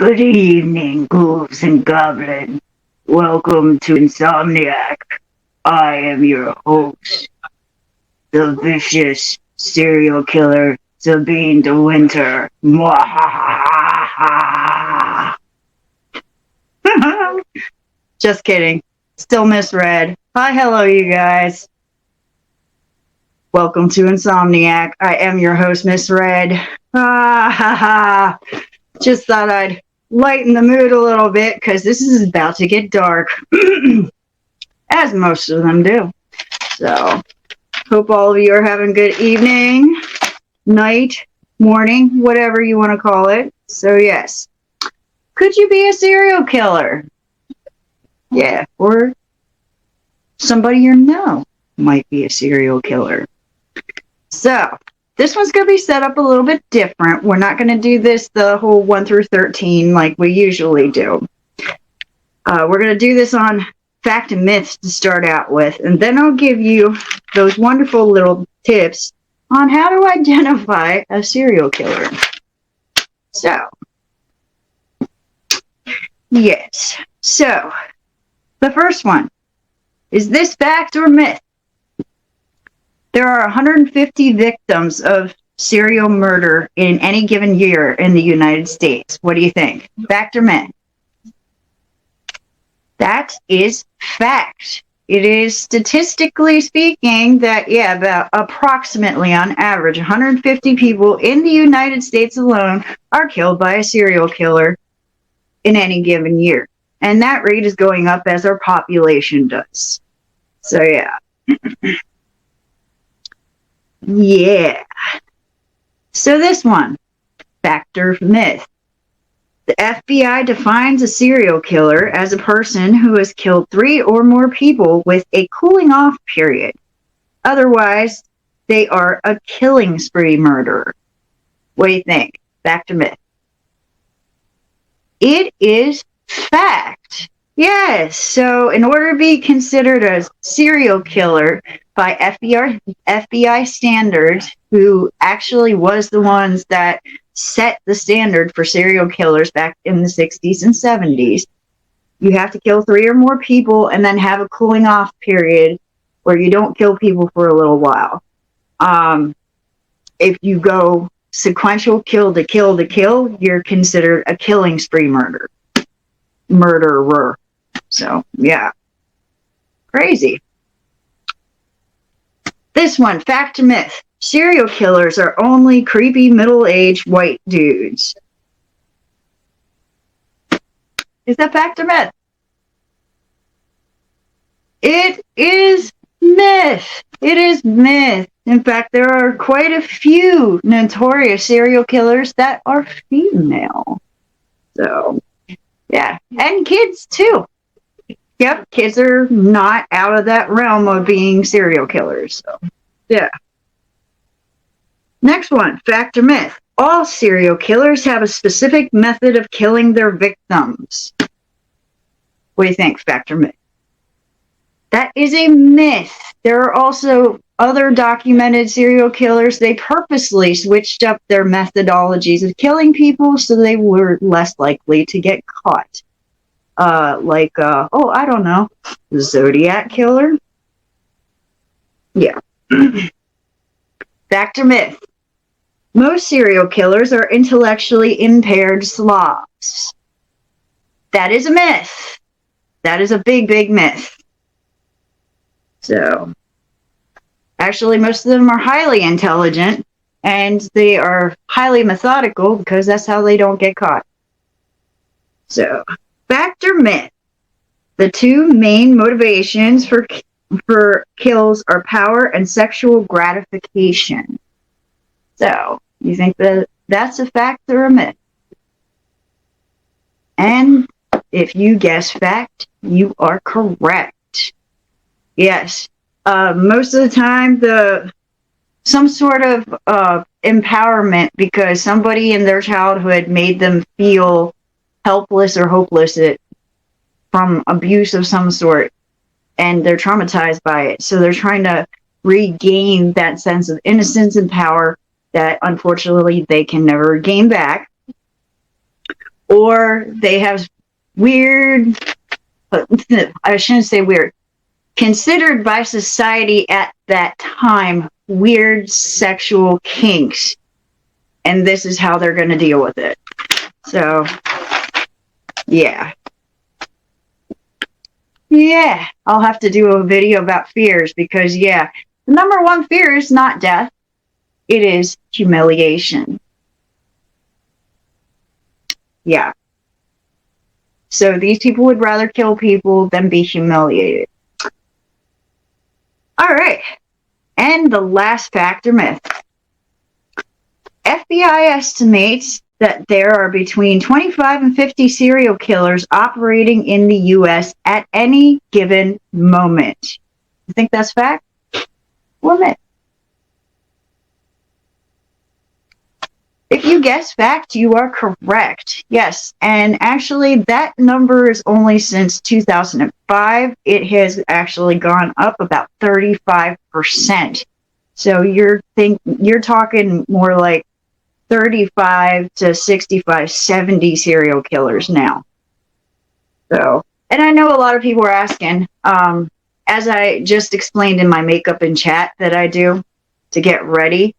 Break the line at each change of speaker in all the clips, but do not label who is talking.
Good evening, ghouls and goblins. Welcome to Insomniac. I am your host, the vicious serial killer, Sabine de Winter. Mwahaha! Just kidding. Still misread. Hi, hello, you guys. Welcome to Insomniac. I am your host, Misread. Just thought I'd lighten the mood a little bit because this is about to get dark, as most of them do. So, hope all of you are having a good evening, night, morning, whatever you want to call it. So, yes. Could you be a serial killer? Yeah, or somebody you know might be a serial killer. So, this one's going to be set up a little bit different. We're not going to do this the whole 1 through 13 like we usually do. We're going to do this on fact and myths to start out with, and then I'll give you those wonderful little tips on how to identify a serial killer. So, yes. So, the first one, is this fact or myth? There are 150 victims of serial murder in any given year in the United States. What do you think? Fact or myth? That is fact. It is statistically speaking that, about approximately on average, 150 people in the United States alone are killed by a serial killer in any given year. And that rate is going up as our population does. So, yeah. Yeah. So this one, fact or myth. The FBI defines a serial killer as a person who has killed 3 or more people with a cooling off period. Otherwise, they are a killing spree murderer. What do you think? Fact or myth? It is fact. Yes. So in order to be considered a serial killer by FBI standards, who actually was the ones that set the standard for serial killers back in the 60s and 70s, you have to kill 3 or more people and then have a cooling off period where you don't kill people for a little while. If you go sequential kill to kill to kill, you're considered a killing spree murderer. So, yeah. Crazy. This one, fact or myth. Serial killers are only creepy middle-aged white dudes. Is that fact or myth? It is myth. It is myth. In fact, there are quite a few notorious serial killers that are female. So, yeah. And kids, too. Yep, kids are not out of that realm of being serial killers. So, yeah. Next one, fact or myth. All serial killers have a specific method of killing their victims. What do you think, fact or myth? That is a myth. There are also other documented serial killers. They purposely switched up their methodologies of killing people so they were less likely to get caught. I don't know, the Zodiac Killer? Yeah. Fact or myth? Most serial killers are intellectually impaired slobs. That is a myth. That is a big, big myth. So, actually, most of them are highly intelligent, and they are highly methodical because that's how they don't get caught. So, fact or myth? The 2 main motivations for kills are power and sexual gratification. So, you think that that's a fact or a myth? And if you guess fact, you are correct. Yes. Most of the time, some sort of empowerment because somebody in their childhood made them feel helpless or hopeless from abuse of some sort, and they're traumatized by it. So they're trying to regain that sense of innocence and power that unfortunately they can never gain back. or they have weird, I shouldn't say weird, considered by society at that time weird sexual kinks. And this is how they're going to deal with it. So, yeah. Yeah, I'll have to do a video about fears because, yeah, the number one fear is not death. It is humiliation. Yeah. So these people would rather kill people than be humiliated. All right. And the last fact or myth. FBI estimates that there are between 25 and 50 serial killers operating in the U.S. at any given moment. You think that's fact or myth? If you guess fact, you are correct. Yes, and actually that number is only since 2005. It has actually gone up about 35%. So you're talking more like 35 to 65, 70 serial killers now. So, and I know a lot of people are asking, as I just explained in my makeup and chat that I do to get ready,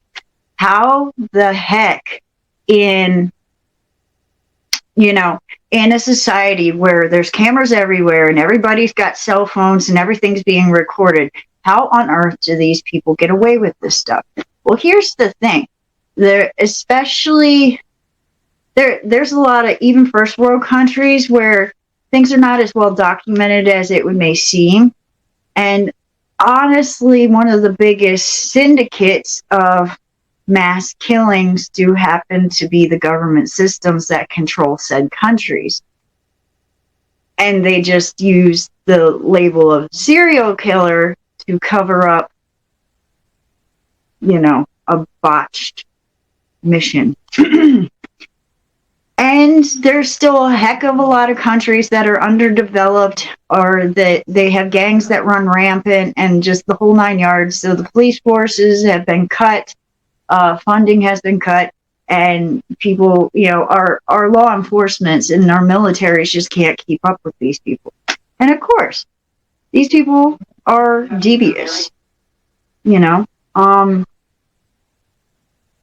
how the heck in a society where there's cameras everywhere and everybody's got cell phones and everything's being recorded, how on earth do these people get away with this stuff? Well, here's the thing. There's a lot of even first world countries where things are not as well documented as it may seem. And honestly, one of the biggest syndicates of mass killings do happen to be the government systems that control said countries. And they just use the label of serial killer to cover up, a botched mission. And there's still a heck of a lot of countries that are underdeveloped or that they have gangs that run rampant and just the whole nine yards. So the police forces have been cut, funding has been cut, and people, our law enforcement and our militaries just can't keep up with these people. And of course, these people are devious,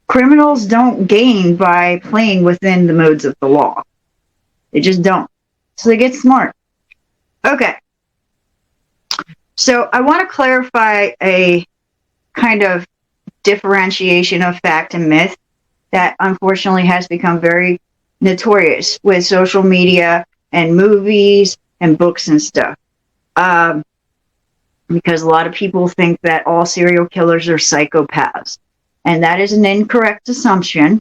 Criminals don't gain by playing within the modes of the law. They just don't. So they get smart. Okay. So I want to clarify a kind of differentiation of fact and myth that unfortunately has become very notorious with social media and movies and books and stuff. Because a lot of people think that all serial killers are psychopaths. And that is an incorrect assumption.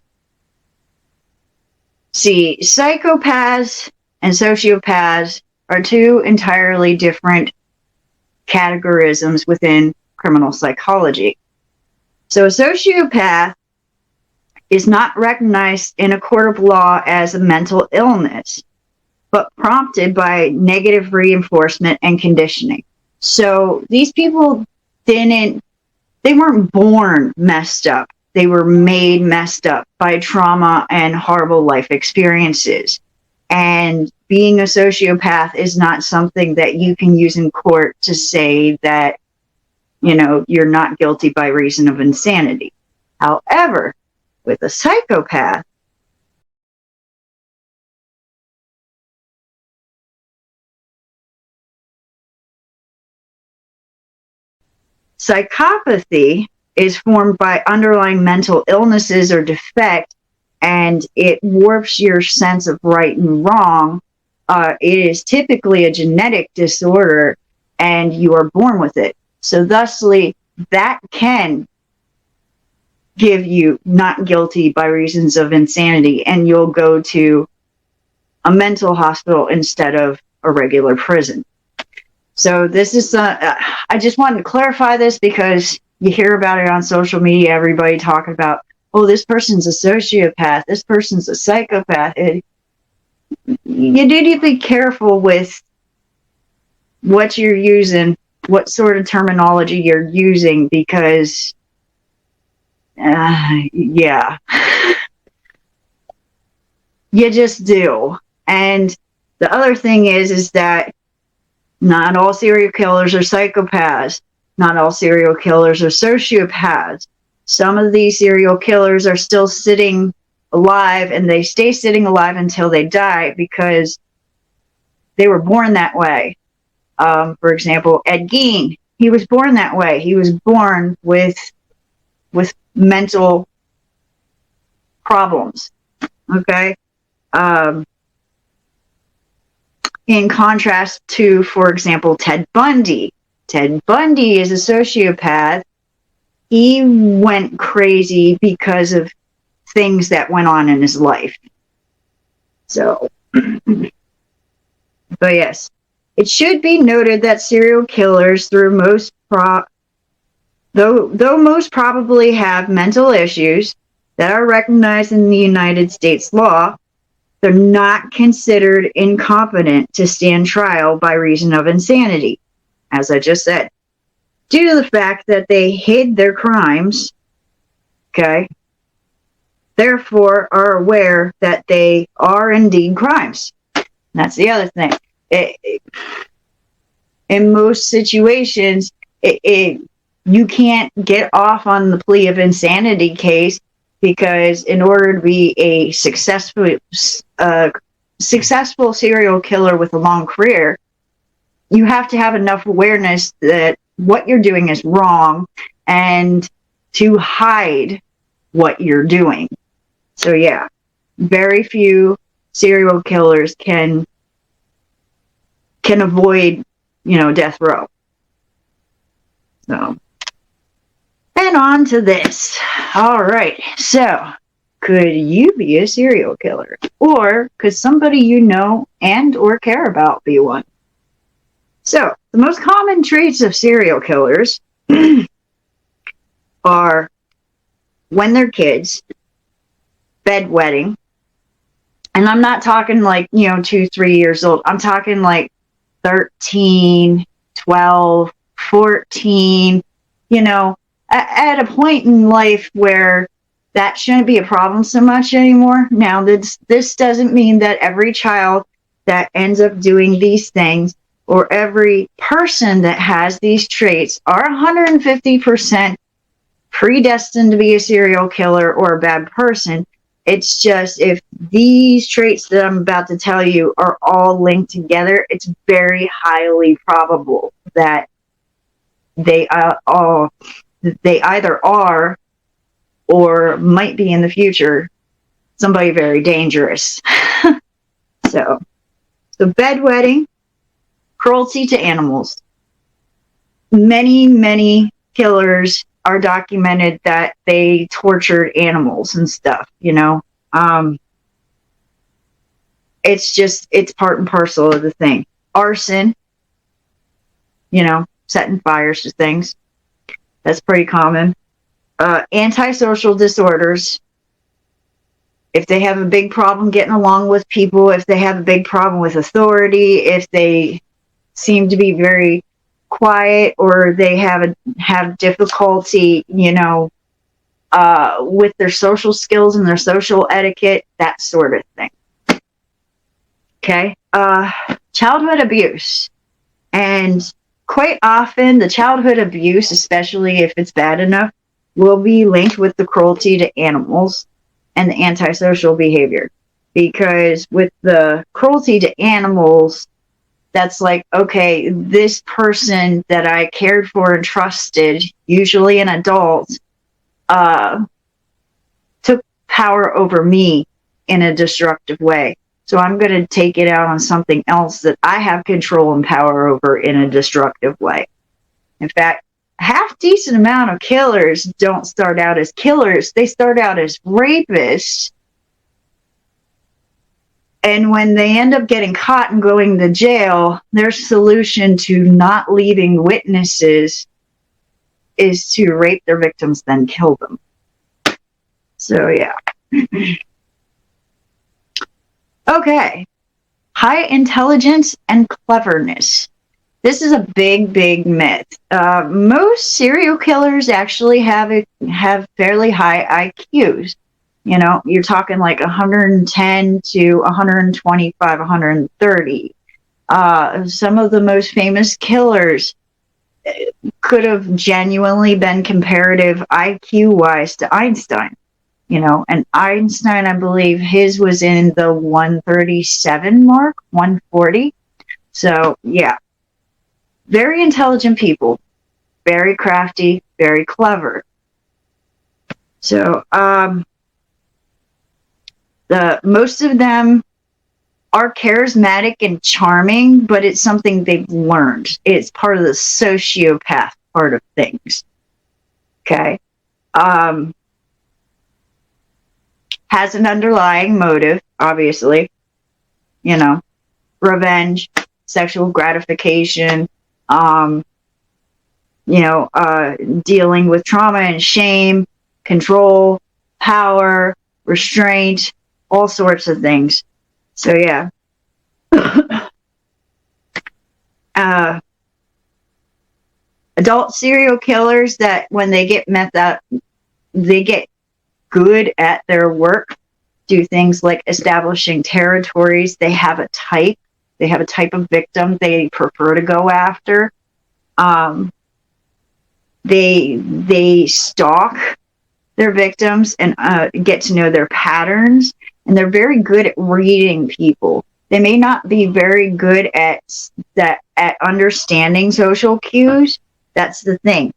See, psychopaths and sociopaths are two entirely different categorisms within criminal psychology. So a sociopath is not recognized in a court of law as a mental illness, but prompted by negative reinforcement and conditioning. So these people they weren't born messed up. They were made messed up by trauma and horrible life experiences. And being a sociopath is not something that you can use in court to say that, you're not guilty by reason of insanity. However, with a psychopath, psychopathy is formed by underlying mental illnesses or defect, and it warps your sense of right and wrong. It is typically a genetic disorder, and you are born with it. So thusly, that can give you not guilty by reasons of insanity, and you'll go to a mental hospital instead of a regular prison. So this is, I just wanted to clarify this because you hear about it on social media, everybody talking about, oh, this person's a sociopath, this person's a psychopath. You need to be careful with what you're using, what sort of terminology you're using, because, yeah, you just do. And the other thing is that not all serial killers are psychopaths. Not all serial killers are sociopaths. Some of these serial killers are still sitting alive, and they stay sitting alive until they die because they were born that way. For example, Ed Gein, he was born that way. He was born with mental problems. Okay. In contrast to, for example, Ted Bundy. Ted Bundy is a sociopath. He went crazy because of things that went on in his life. So, but yes, it should be noted that serial killers, though most probably have mental issues that are recognized in the United States law, they're not considered incompetent to stand trial by reason of insanity, as I just said, due to the fact that they hid their crimes, okay, therefore are aware that they are indeed crimes. That's the other thing. In most situations, you can't get off on the plea of insanity case, because in order to be a successful serial killer with a long career, you have to have enough awareness that what you're doing is wrong and to hide what you're doing. So yeah, very few serial killers can avoid, death row. So, and on to this. All right. So, could you be a serial killer? Or could somebody you know and or care about be one? So, the most common traits of serial killers are, when they're kids, bedwetting. And I'm not talking like, 2, 3 years old. I'm talking like 13, 12, 14, at a point in life where that shouldn't be a problem so much anymore. Now, this doesn't mean that every child that ends up doing these things, or every person that has these traits, are 150% predestined to be a serial killer or a bad person. It's just, if these traits that I'm about to tell you are all linked together, it's very highly probable that they either are or might be in the future somebody very dangerous. So bedwetting, cruelty to animals. Many killers are documented that they tortured animals and stuff, it's part and parcel of the thing. Arson, setting fires to things. That's pretty common. Antisocial disorders. If they have a big problem getting along with people, if they have a big problem with authority, if they seem to be very quiet, or they have difficulty, with their social skills and their social etiquette, that sort of thing. Okay. Childhood abuse. And quite often, the childhood abuse, especially if it's bad enough, will be linked with the cruelty to animals and the antisocial behavior. Because with the cruelty to animals, that's like, okay, this person that I cared for and trusted, usually an adult, took power over me in a destructive way. So I'm going to take it out on something else that I have control and power over in a destructive way. In fact, a half-decent amount of killers don't start out as killers. They start out as rapists. And when they end up getting caught and going to jail, their solution to not leaving witnesses is to rape their victims, then kill them. So, yeah. Okay. High intelligence and cleverness. This is a big myth. Most serial killers actually have fairly high IQs. You know, you're talking like 110 to 125, 130. Some of the most famous killers could have genuinely been comparative IQ wise to Einstein. You know, and Einstein, I believe his was in the 137 mark, 140. So, yeah, very intelligent people, very crafty, very clever. So, most of them are charismatic and charming, but it's something they've learned. It's part of the sociopath part of things. Okay. Has an underlying motive, obviously. You know, revenge, sexual gratification, dealing with trauma and shame, control, power, restraint, all sorts of things. So, yeah. Adult serial killers that when they get they get good at their work, do things like establishing territories. They have a type. They have a type of victim they prefer to go after. They stalk their victims and get to know their patterns, and they're very good at reading people. They may not be very good at understanding social cues. That's the thing.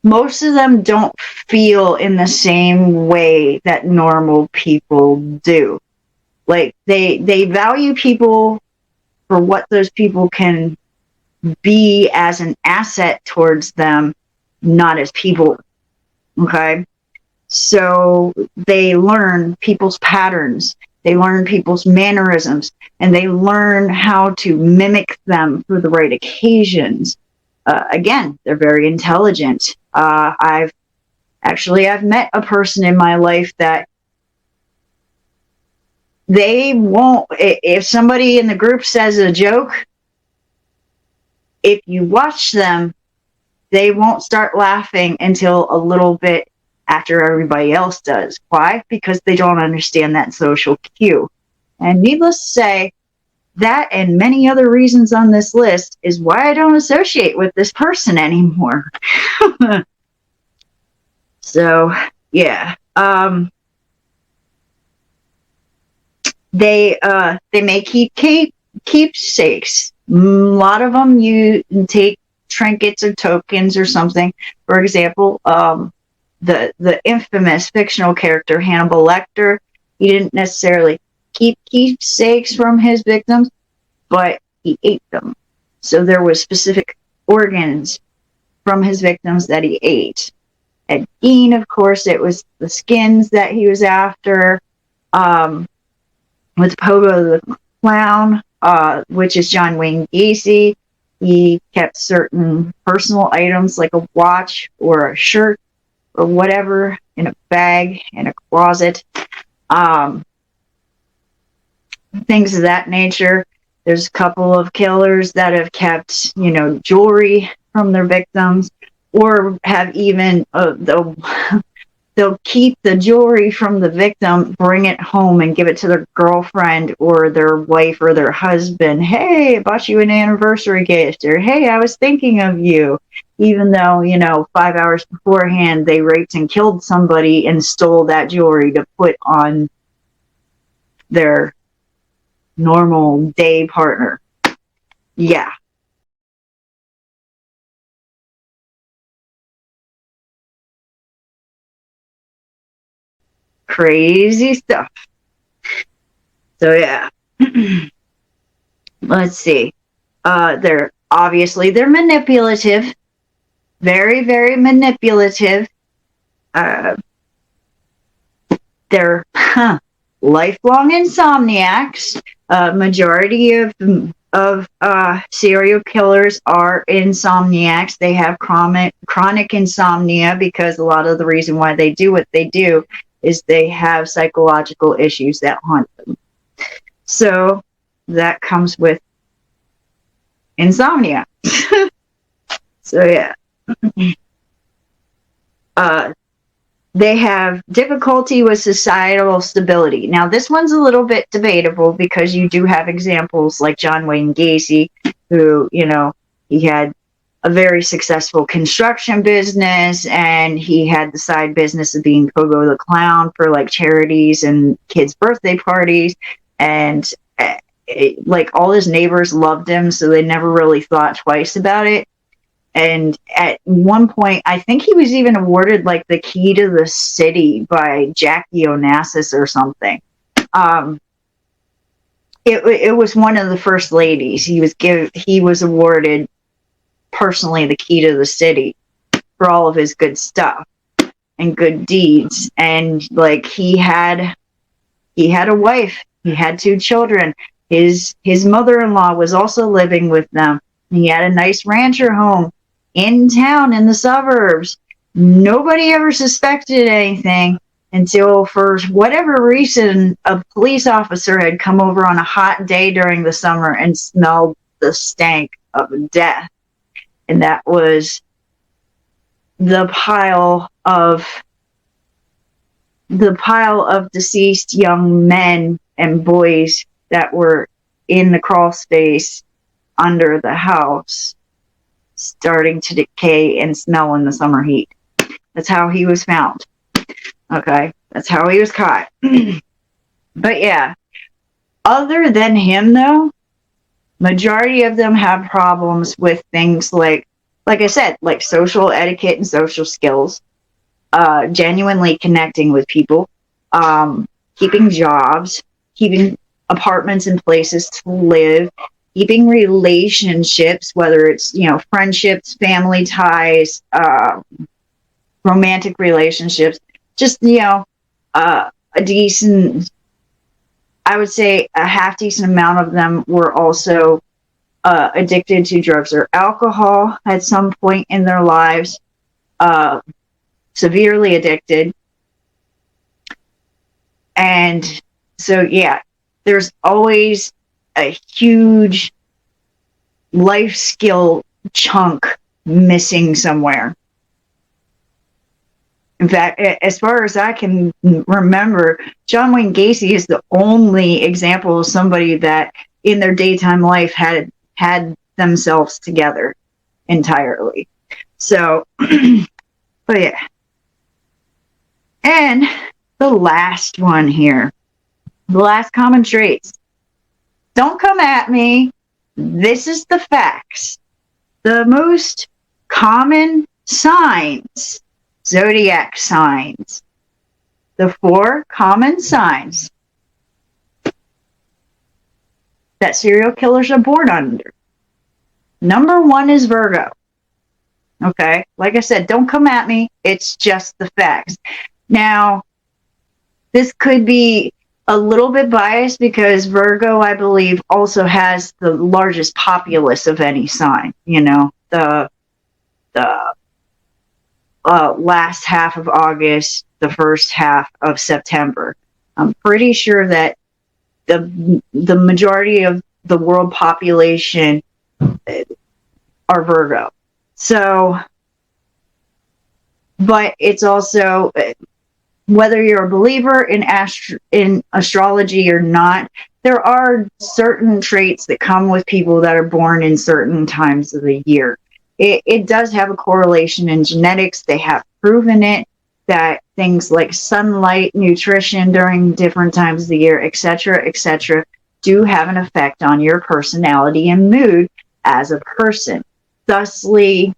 Most of them don't feel in the same way that normal people do. Like, they value people for what those people can be as an asset towards them, not as people. Okay? So they learn people's patterns, they learn people's mannerisms, and they learn how to mimic them for the right occasions. Again, they're very intelligent. I've met a person in my life that they won't, if somebody in the group says a joke, if you watch them, they won't start laughing until a little bit after everybody else does. Why? Because they don't understand that social cue. And needless to say, that and many other reasons on this list is why I don't associate with this person anymore. So, yeah. They may keep keepsakes. A lot of them you take trinkets or tokens or something. For example, the infamous fictional character Hannibal Lecter, he didn't necessarily keep keepsakes from his victims, but he ate them. So there were specific organs from his victims that he ate. Ed Gein, of course, it was the skins that he was after. With Pogo the Clown, which is John Wayne Gacy, he kept certain personal items like a watch or a shirt or whatever in a bag, in a closet. Things of that nature. There's a couple of killers that have kept, jewelry from their victims, or have even, they'll keep the jewelry from the victim, bring it home and give it to their girlfriend or their wife or their husband. Hey, I bought you an anniversary gift, or hey, I was thinking of you. Even though, 5 hours beforehand, they raped and killed somebody and stole that jewelry to put on their normal day partner. Yeah. Crazy stuff. So, yeah. Let's see. They're manipulative. Very, very manipulative. They're lifelong insomniacs. Majority of serial killers are insomniacs. They have chronic insomnia because a lot of the reason why they do what they do is they have psychological issues that haunt them. So that comes with insomnia. So, yeah. they have difficulty with societal stability. Now, this one's a little bit debatable because you do have examples like John Wayne Gacy, who, he had a very successful construction business, and he had the side business of being Pogo the Clown for like charities and kids' birthday parties. And like all his neighbors loved him, so they never really thought twice about it. And at one point, I think he was even awarded like the key to the city by Jackie Onassis or something. It was one of the first ladies. He was awarded personally the key to the city for all of his good stuff and good deeds. And like he had a wife. He had 2 children. His mother-in-law was also living with them. He had a nice rancher home in town in the suburbs. Nobody ever suspected anything until, for whatever reason, a police officer had come over on a hot day during the summer and smelled the stank of death. And that was the pile of deceased young men and boys that were in the crawl space under the house, starting to decay and smell in the summer heat. That's how he was found. Okay, that's how he was caught. But yeah, other than him though, majority of them have problems with things like I said, like social etiquette and social skills, genuinely connecting with people, keeping jobs, keeping apartments and places to live, keeping relationships, whether it's, friendships, family ties, romantic relationships, just, a decent, I would say a half decent amount of them were also addicted to drugs or alcohol at some point in their lives, severely addicted. And so, yeah, there's always a huge life skill chunk missing somewhere. In fact, as far as I can remember, John Wayne Gacy is the only example of somebody that in their daytime life had themselves together entirely. So, but yeah. And the last one here, the last common traits. Don't come at me. This is the facts. The most common signs, zodiac signs. The 4 common signs that serial killers are born under. Number 1 is Virgo. Okay, like I said, don't come at me. It's just the facts. Now, this could be a little bit biased because Virgo, I believe, also has the largest populace of any sign. The last half of August, the first half of September. I'm pretty sure that the majority of the world population are Virgo. So, but it's also, whether you're a believer in astrology or not, there are certain traits that come with people that are born in certain times of the year. It does have a correlation in genetics. They have proven it, that things like sunlight, nutrition during different times of the year, etc., do have an effect on your personality and mood as a person. Thusly,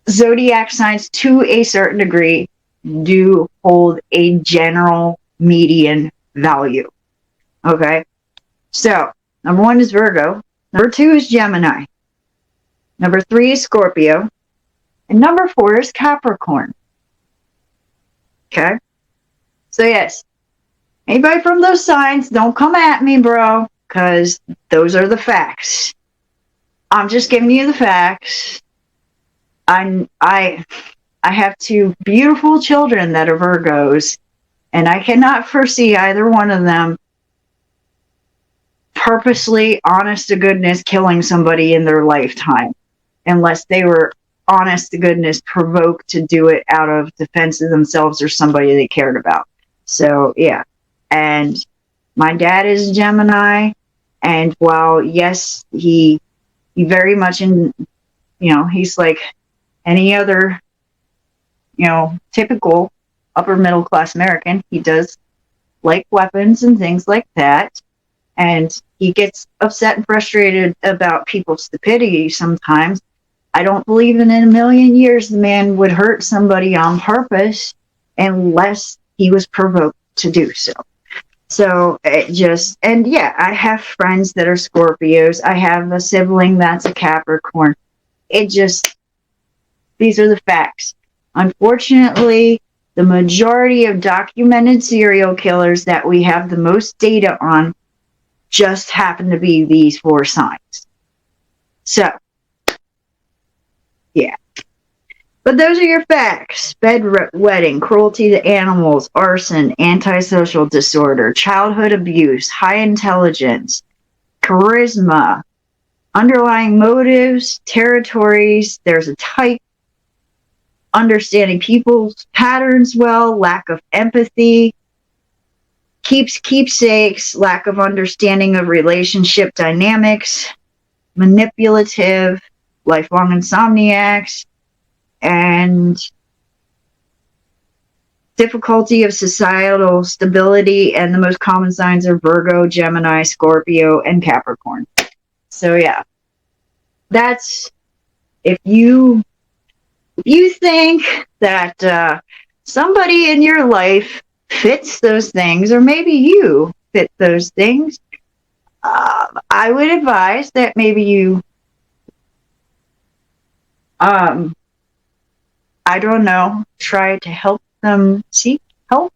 zodiac signs, to a certain degree, do hold a general median value. Okay? So, number 1 is Virgo. Number 2 is Gemini. Number 3 is Scorpio. And number 4 is Capricorn. Okay? So, yes. Anybody from those signs, don't come at me, bro, because those are the facts. I'm just giving you the facts. I have 2 beautiful children that are Virgos, and I cannot foresee either one of them purposely, honest to goodness, killing somebody in their lifetime, unless they were honest to goodness, provoked to do it out of defense of themselves or somebody they cared about. So, yeah. And my dad is a Gemini. And while, yes, he very much he's like any other, typical upper middle class American. He does like weapons and things like that. And he gets upset and frustrated about people's stupidity sometimes. I don't believe in a million years the man would hurt somebody on purpose unless he was provoked to do so. So I have friends that are Scorpios. I have a sibling that's a Capricorn. These are the facts. Unfortunately, the majority of documented serial killers that we have the most data on just happen to be these 4 signs. So, yeah. But those are your facts. Bedwetting, cruelty to animals, arson, antisocial disorder, childhood abuse, high intelligence, charisma, underlying motives, territories, there's a type, understanding people's patterns well, lack of empathy, keepsakes, lack of understanding of relationship dynamics, manipulative, lifelong insomniacs, and difficulty of societal stability. And the most common signs are Virgo, Gemini, Scorpio, and Capricorn. So yeah, that's if you think that somebody in your life fits those things, or maybe you fit those things, I would advise that maybe you, I don't know, try to help them seek help.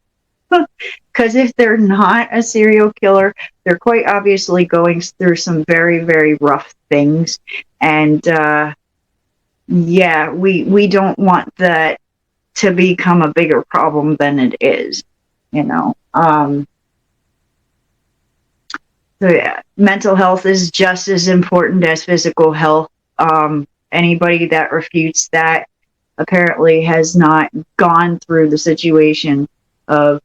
Because if they're not a serial killer, they're quite obviously going through some very, very rough things. And we don't want that to become a bigger problem than it is. So yeah, mental health is just as important as physical health. Anybody that refutes that apparently has not gone through the situation of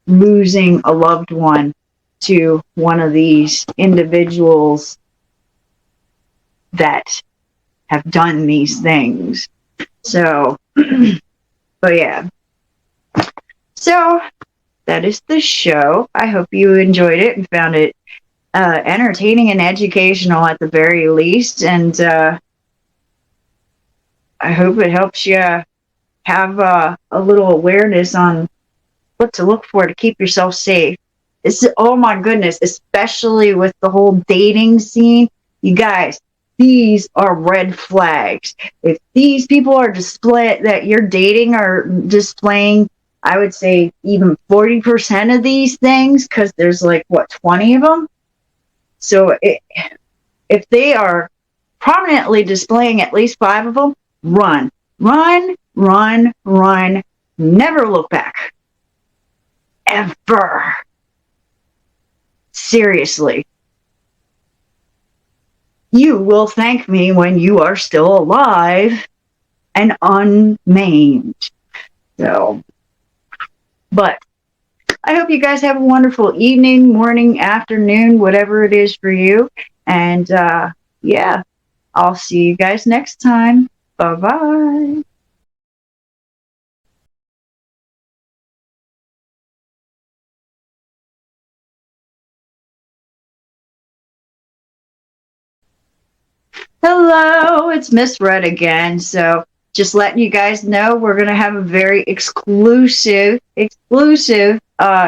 losing a loved one to one of these individuals that have done these things. So, but yeah. So, that is the show. I hope you enjoyed it and found it entertaining and educational at the very least. And I hope it helps you have a little awareness on what to look for to keep yourself safe. Oh my goodness, especially with the whole dating scene. You guys, these are red flags. If these people are that you're dating are displaying, I would say even 40% of these things, because there's 20 of them. So if they are prominently displaying at least 5 of them, run. Never look back. Ever. Seriously. You will thank me when you are still alive and unmaimed. So, but I hope you guys have a wonderful evening, morning, afternoon, whatever it is for you. And I'll see you guys next time. Bye-bye. Hello, it's Miss Red again. So just letting you guys know, we're going to have a very exclusive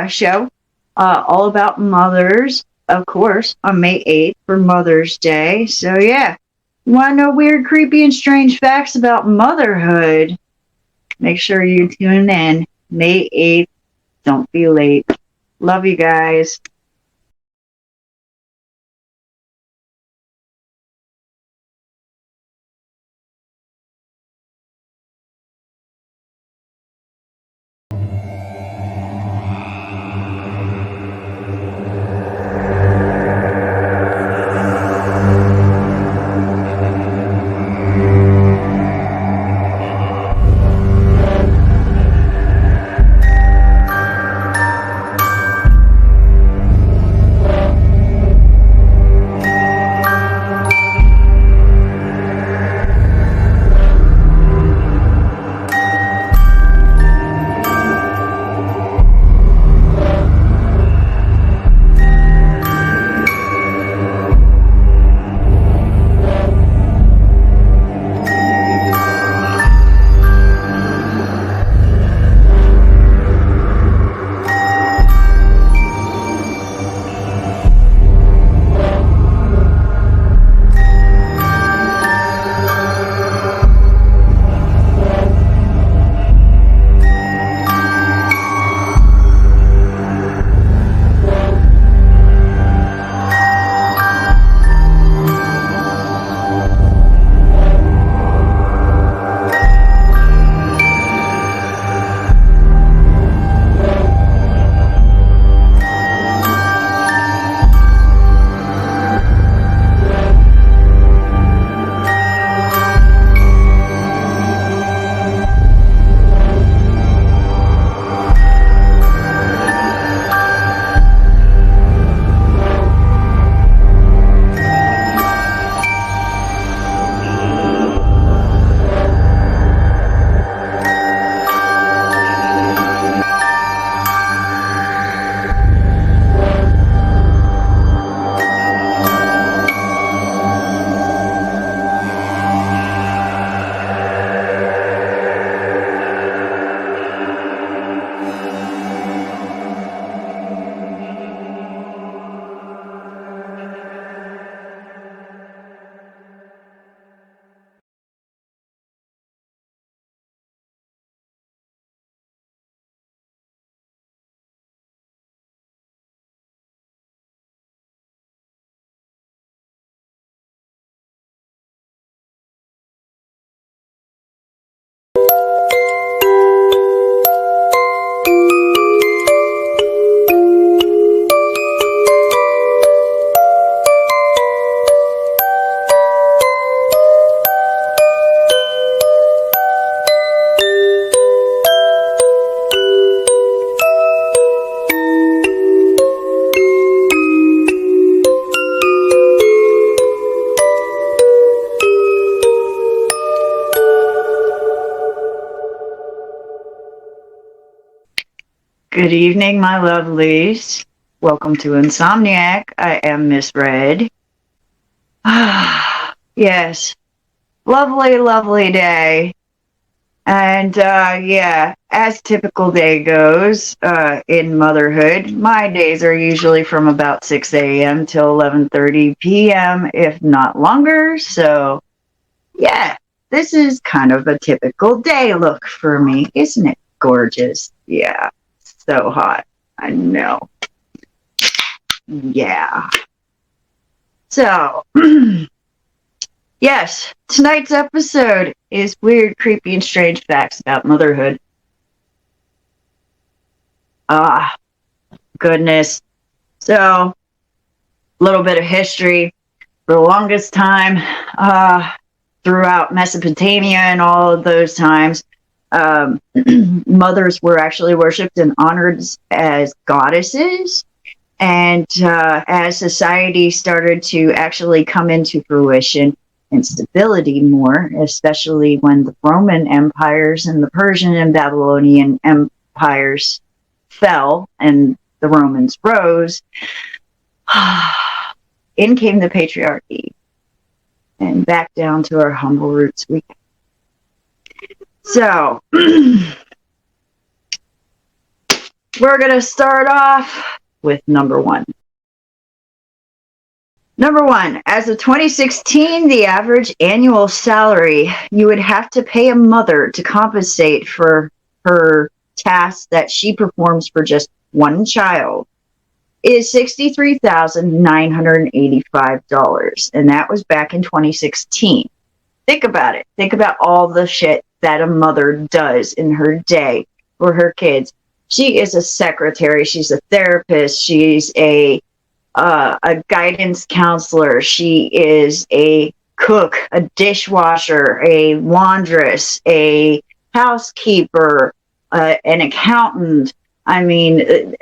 show all about mothers, of course, on May 8th for Mother's Day. So yeah, you want to know weird, creepy, and strange facts about motherhood? Make sure you tune in May 8th. Don't be late. Love you guys. Good evening, my lovelies. Welcome to Insomniac. I am Miss Red. Yes, lovely, lovely day. And yeah, as typical day goes in motherhood, my days are usually from about 6 a.m. till 11:30 p.m., if not longer. So yeah, this is kind of a typical day look for me. Isn't it gorgeous? Yeah, so hot. I know. Yeah. So, yes, tonight's episode is weird, creepy, and strange facts about motherhood. Ah, goodness. So, a little bit of history. For the longest time, throughout Mesopotamia and all of those times, mothers were actually worshipped and honored as goddesses. And as society started to actually come into fruition and stability more, especially when the Roman empires and the Persian and Babylonian empires fell and the Romans rose, in came the patriarchy. And back down to our humble roots we came. So, we're going to start off with number one. Number one, as of 2016, the average annual salary you would have to pay a mother to compensate for her tasks that she performs for just one child is $63,985. And that was back in 2016. Think about it. Think about all the shit that a mother does in her day for her kids. She is a secretary. She's a therapist. She's a guidance counselor. She is a cook, a dishwasher, a laundress, a housekeeper, an accountant. I mean,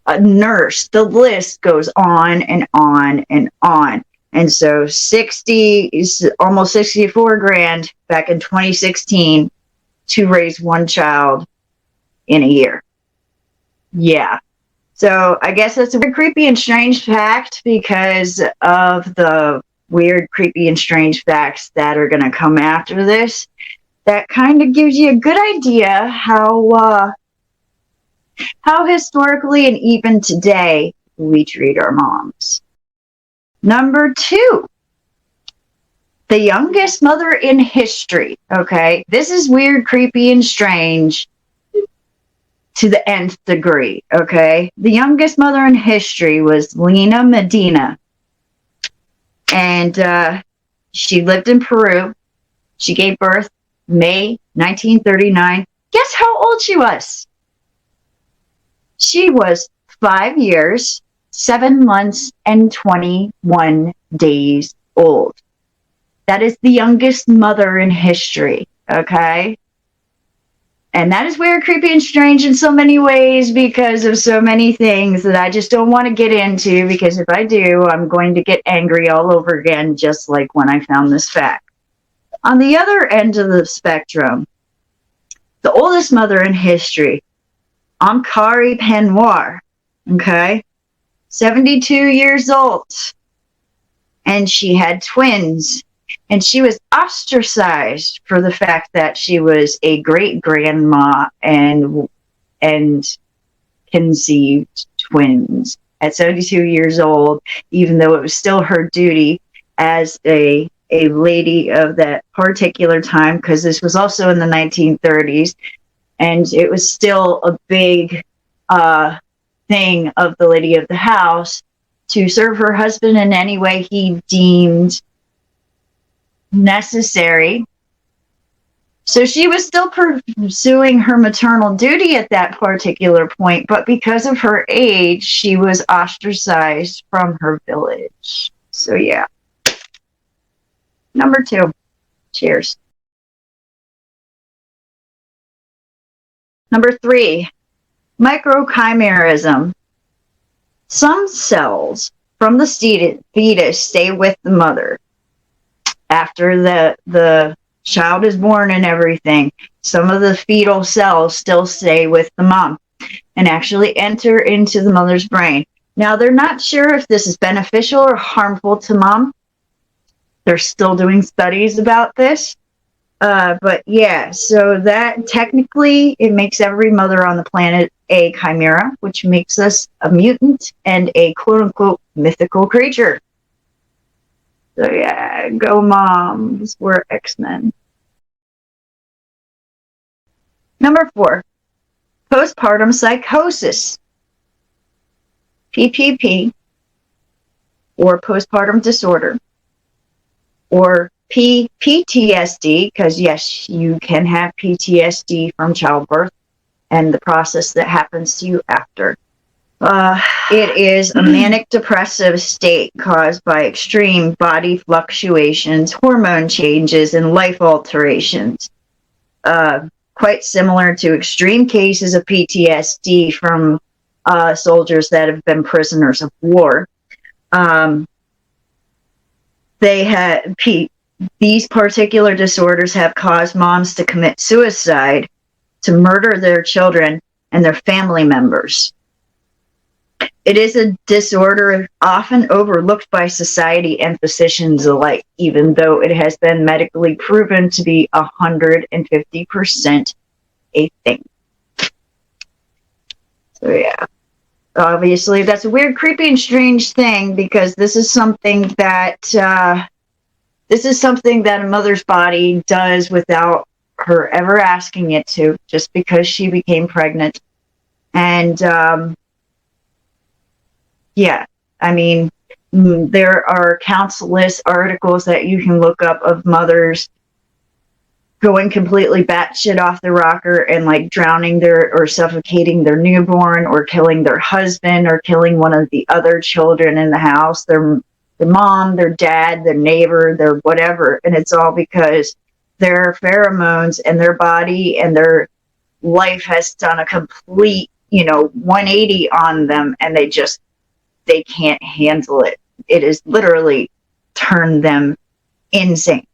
a nurse. The list goes on and on and on. And so almost 64 grand back in 2016 to raise one child in a year. Yeah. So I guess that's a weird, creepy, and strange fact because of the weird, creepy, and strange facts that are going to come after this. That kind of gives you a good idea how historically and even today we treat our moms. Number two, the youngest mother in history. Okay, this is weird, creepy, and strange to the nth degree. Okay, the youngest mother in history was Lena Medina, and she lived in Peru. She gave birth May 1939. Guess how old she was? She was 5 years, 7 months, and 21 days old. That is the youngest mother in history, okay? And that is weird, creepy, and strange in so many ways because of so many things that I just don't want to get into, because if I do, I'm going to get angry all over again, just like when I found this fact. On the other end of the spectrum, the oldest mother in history, Amkari Penwar, okay? 72 years old. And she had twins. And she was ostracized for the fact that she was a great-grandma and conceived twins at 72 years old, even though it was still her duty as a lady of that particular time, because this was also in the 1930s, and it was still a big thing of the lady of the house to serve her husband in any way he deemed necessary. So she was still pursuing her maternal duty at that particular point, but because of her age, she was ostracized from her village. So yeah. Number two. Cheers. Number three, microchimerism. Some cells from the fetus stay with the mother after the child is born and everything. Some of the fetal cells still stay with the mom. and actually enter into the mother's brain. Now, they're not sure if this is beneficial or harmful to mom. They're still doing studies about this. But yeah, so that technically it makes every mother on the planet a chimera, which makes us a mutant and a quote unquote mythical creature. So yeah, go moms, we're X-Men. Number 4, postpartum psychosis. PPP, or postpartum disorder, or PTSD, because yes, you can have PTSD from childbirth and the process that happens to you after. It is a manic depressive state caused by extreme body fluctuations, hormone changes, and life alterations. Quite similar to extreme cases of PTSD from soldiers that have been prisoners of war. These particular disorders have caused moms to commit suicide, to murder their children and their family members. It is a disorder often overlooked by society and physicians alike, even though it has been medically proven to be 150% a thing. So yeah, obviously that's a weird, creepy, and strange thing, because this is something that a mother's body does without her ever asking it to, just because she became pregnant. And yeah, I mean, there are countless articles that you can look up of mothers going completely batshit off the rocker and like drowning or suffocating their newborn, or killing their husband, or killing one of the other children in the house, their mom, their dad, their neighbor, their whatever. And it's all because their pheromones and their body and their life has done a complete, 180 on them, and they can't handle it. It has literally turned them insane.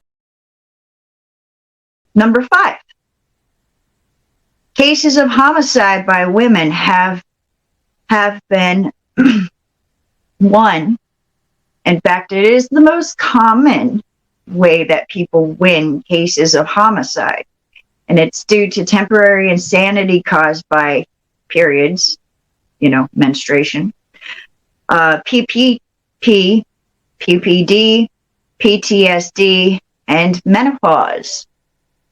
Number 5, cases of homicide by women have been won. In fact, it is the most common way that people win cases of homicide. And it's due to temporary insanity caused by periods, menstruation, PPP, PPD, PTSD, and menopause.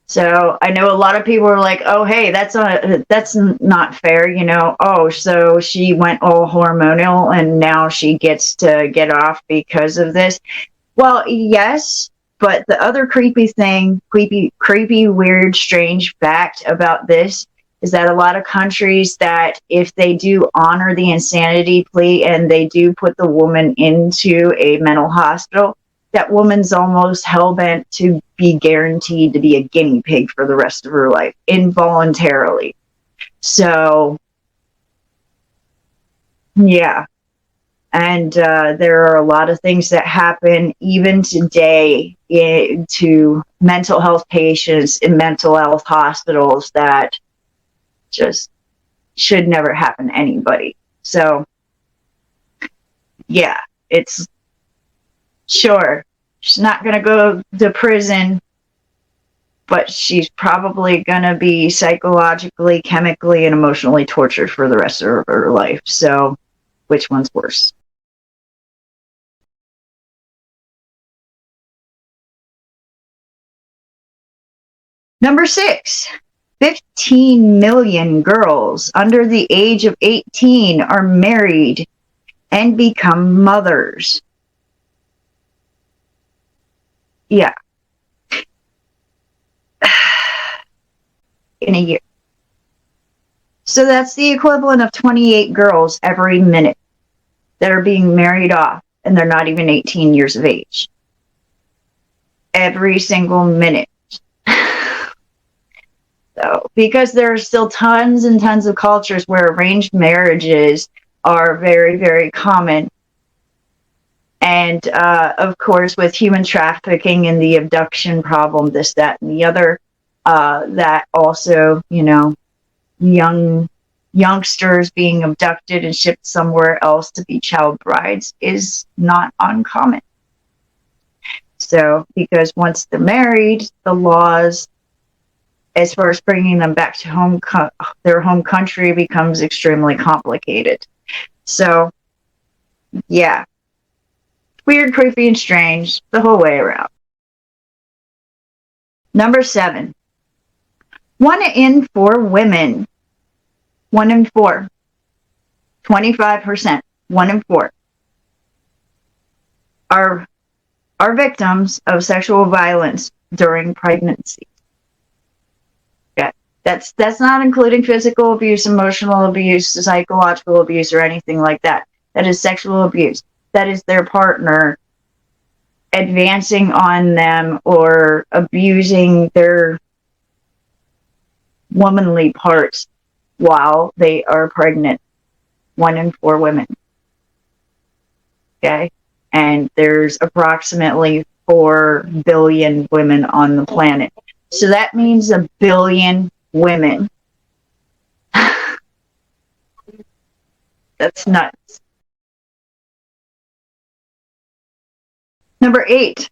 So I know a lot of people are like, oh, hey, that's not fair, oh, so she went all hormonal and now she gets to get off because of this. Well, yes, but the other creepy, weird, strange fact about this is that a lot of countries, that if they do honor the insanity plea and they do put the woman into a mental hospital, that woman's almost hell-bent to be guaranteed to be a guinea pig for the rest of her life, involuntarily. So, yeah. And there are a lot of things that happen even today to mental health patients in mental health hospitals that just should never happen to anybody. So, yeah, it's sure, she's not going to go to prison, but she's probably going to be psychologically, chemically, and emotionally tortured for the rest of her life. So, which one's worse? Number 6, 15 million girls under the age of 18 are married and become mothers. Yeah. In a year. So that's the equivalent of 28 girls every minute that are being married off, and they're not even 18 years of age. Every single minute. So, because there are still tons and tons of cultures where arranged marriages are very, very common. And, of course, with human trafficking and the abduction problem, this, that, and the other, that also, young youngsters being abducted and shipped somewhere else to be child brides is not uncommon. So, because once they're married, the laws as far as bringing them back to their home country becomes extremely complicated. So, yeah. Weird, creepy, and strange the whole way around. Number 7. 1 in 4 women. 1 in 4. 25%. 1 in 4. Are victims of sexual violence during pregnancy. Yeah. That's not including physical abuse, emotional abuse, psychological abuse, or anything like that. That is sexual abuse. That is their partner advancing on them or abusing their womanly parts while they are pregnant. 1 in 4 women. Okay? And there's approximately 4 billion women on the planet. So that means 1 billion women. That's nuts. Number 8.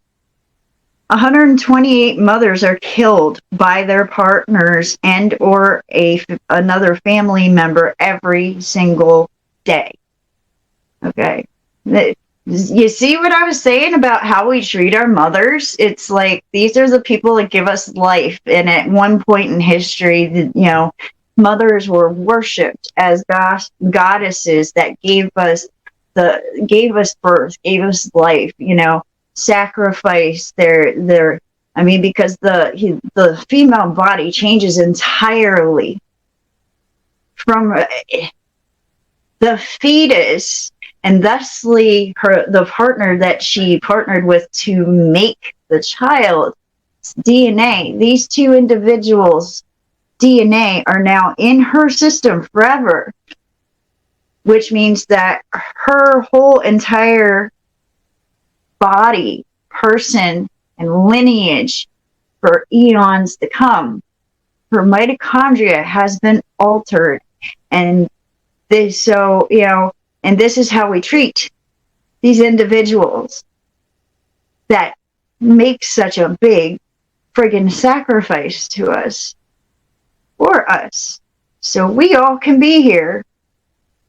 128 mothers are killed by their partners and or another family member every single day. Okay. You see what I was saying about how we treat our mothers? It's like these are the people that give us life. And at one point in history, mothers were worshipped as goddesses that gave us birth, gave us life, sacrifice because the female body changes entirely from the fetus, and thusly the partner that she partnered with to make the child's DNA. These 2 individuals' DNA are now in her system forever, which means that her whole entire body, person, and lineage for eons to come, her mitochondria has been altered. And this is how we treat these individuals that make such a big friggin' sacrifice to us, for us, so we all can be here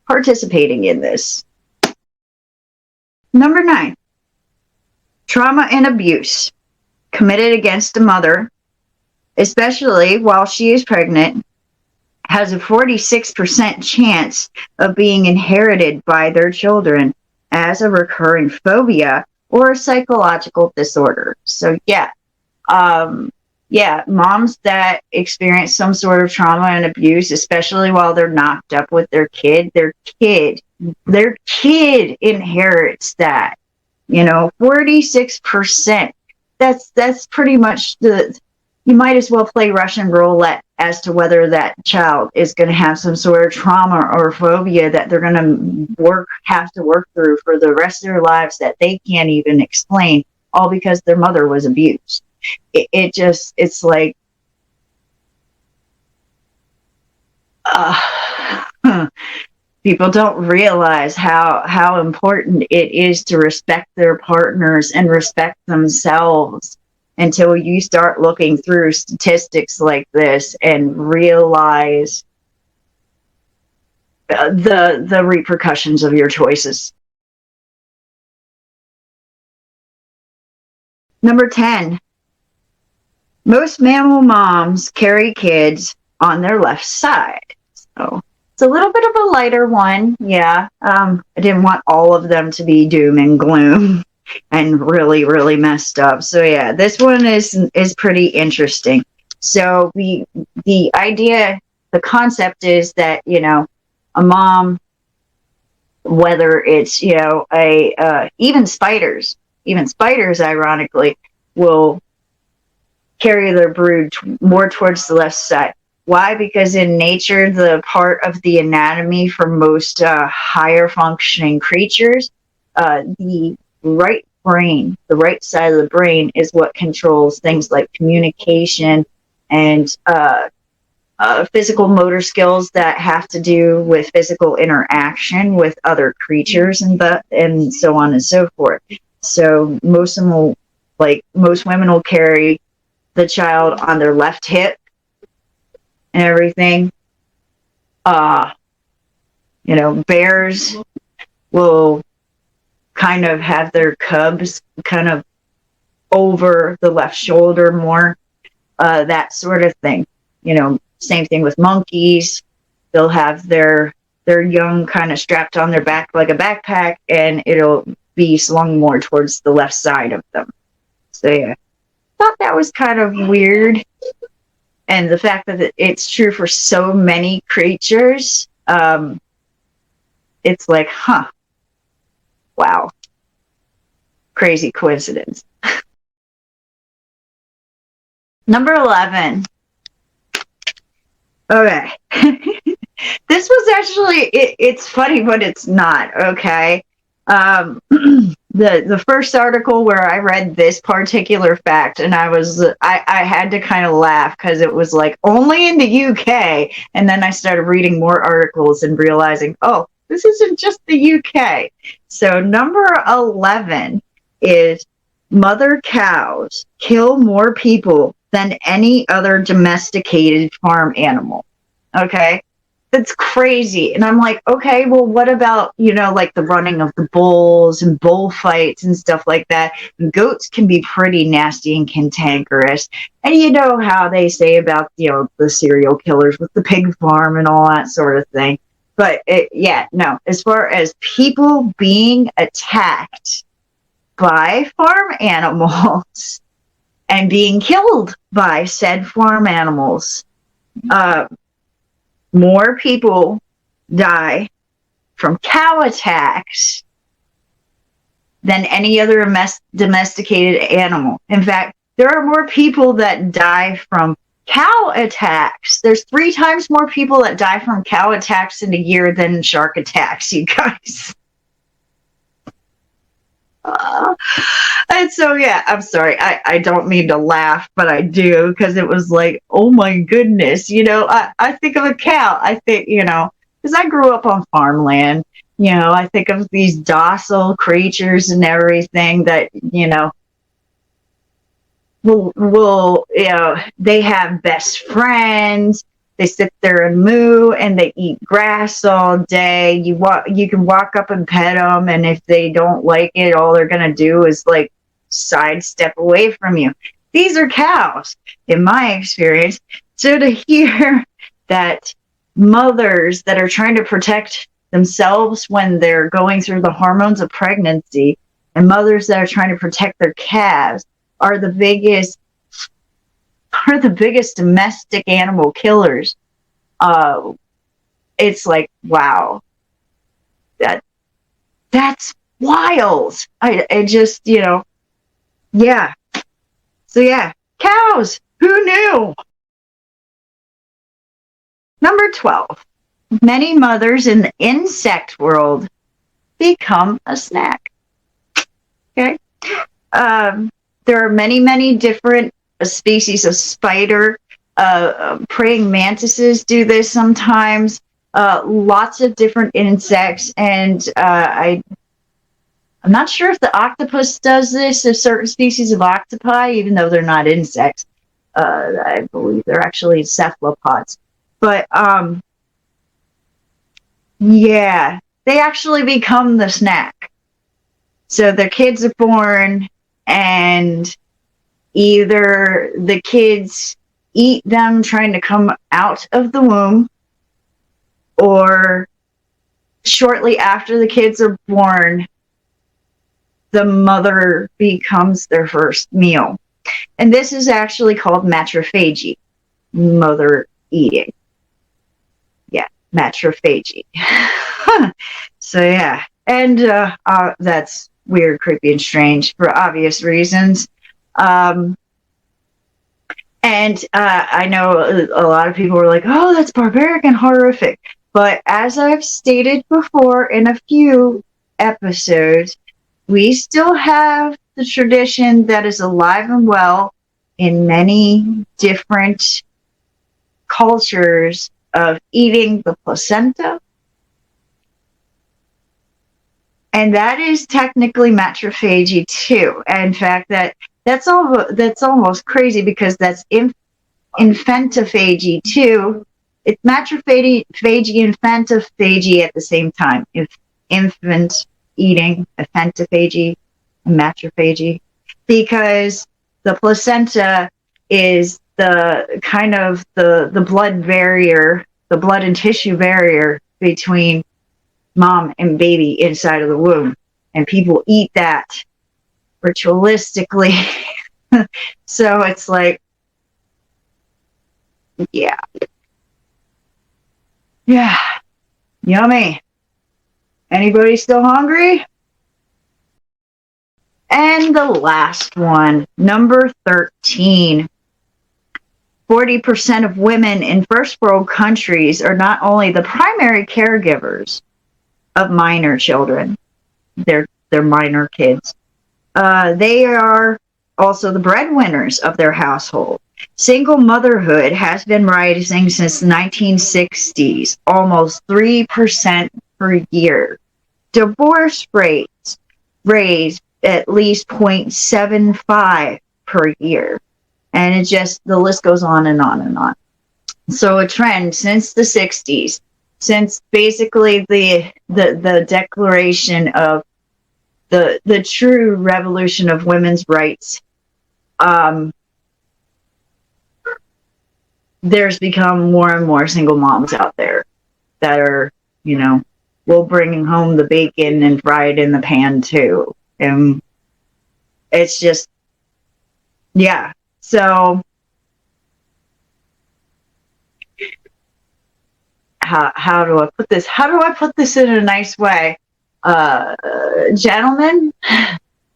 participating in this. Number 9. Trauma and abuse committed against a mother, especially while she is pregnant, has a 46% chance of being inherited by their children as a recurring phobia or a psychological disorder. So moms that experience some sort of trauma and abuse, especially while they're knocked up with their kid inherits that. 46%. That's pretty much you might as well play Russian roulette as to whether that child is going to have some sort of trauma or phobia that they're going to have to work through for the rest of their lives that they can't even explain, all because their mother was abused. It's like, people don't realize how important it is to respect their partners and respect themselves until you start looking through statistics like this and realize the repercussions of your choices. Number 10. Most mammal moms carry kids on their left side. So it's a little bit of a lighter one. Yeah. I didn't want all of them to be doom and gloom and really, really messed up. So yeah, this one is pretty interesting. So the concept is that, a mom, whether it's, even spiders, ironically, will carry their brood more towards the left side. Why? Because in nature, the part of the anatomy for most higher functioning creatures, the right brain, the right side of the brain is what controls things like communication and physical motor skills that have to do with physical interaction with other creatures and so on and so forth. So most of them will, like most women will carry the child on their left hip and everything. Bears will kind of have their cubs kind of over the left shoulder more, that sort of thing. Same thing with monkeys. They'll have their young kind of strapped on their back like a backpack, and it'll be slung more towards the left side of them. So yeah, thought that was kind of weird. And the fact that it's true for so many creatures, it's like, wow, crazy coincidence. Number 11. Okay. This was actually, it's funny, but it's not, okay? The first article where I read this particular fact, and I had to kind of laugh because it was like only in the UK, and then I started reading more articles and realizing, oh, this isn't just the UK. So number 11 is mother cows kill more people than any other domesticated farm animal. Okay? That's crazy. And I'm like, okay, well, what about, like the running of the bulls and bullfights and stuff like that? And goats can be pretty nasty and cantankerous. And you know how they say about, the serial killers with the pig farm and all that sort of thing. But no, as far as people being attacked by farm animals and being killed by said farm animals, more people die from cow attacks than any other domesticated animal. In fact, there are more people that die from cow attacks. There's 3 times more people that die from cow attacks in a year than shark attacks, you guys. And so, yeah, I'm sorry. I don't mean to laugh, but I do, because it was like, oh my goodness. I think of a cow. I think, because I grew up on farmland, I think of these docile creatures and everything that, they have best friends. They sit there and moo, and they eat grass all day. You can walk up and pet them, and if they don't like it, all they're gonna do is like sidestep away from you. These are cows, in my experience. So to hear that mothers that are trying to protect themselves when they're going through the hormones of pregnancy, and mothers that are trying to protect their calves are the biggest domestic animal killers. It's like, wow, that's wild. I just, yeah. So yeah, cows. Who knew? Number 12. Many mothers in the insect world become a snack. Okay. There are many, many different species of spider. Praying mantises do this sometimes. Lots of different insects, and I'm not sure if the octopus does this, if certain species of octopi, even though they're not insects. I believe they're actually cephalopods. But yeah, they actually become the snack. So their kids are born, and either the kids eat them trying to come out of the womb, or shortly after the kids are born, the mother becomes their first meal. And this is actually called matrophagy, mother eating. Yeah, matrophagy. So yeah, and that's weird, creepy, and strange for obvious reasons. And I know a lot of people were like, oh, that's barbaric and horrific. But as I've stated before in a few episodes, we still have the tradition that is alive and well in many different cultures of eating the placenta. And that is technically matrophagy too. In fact, that's almost crazy because that's infantophagy too. It's matrophagy, infantophagy at the same time. If infant eating, infantophagy, and matrophagy, because the placenta is the kind of the blood barrier, the blood and tissue barrier between mom and baby inside of the womb. And people eat that ritualistically. So it's like, yeah. Yeah. Yummy. Anybody still hungry? And the last one, number 13. 40% of women in first world countries are not only the primary caregivers of minor children, they're minor kids, they are also the breadwinners of their household. Single motherhood has been rising since the 1960s, almost 3% per year. Divorce rates raised at least 0.75 per year. And it just, the list goes on and on and on. So a trend since the 60s, since basically the declaration of the true revolution of women's rights, there's become more and more single moms out there that are, will bring home the bacon and fry it in the pan too. And it's just, yeah. So how do I put this? How do I put this in a nice way? Gentlemen,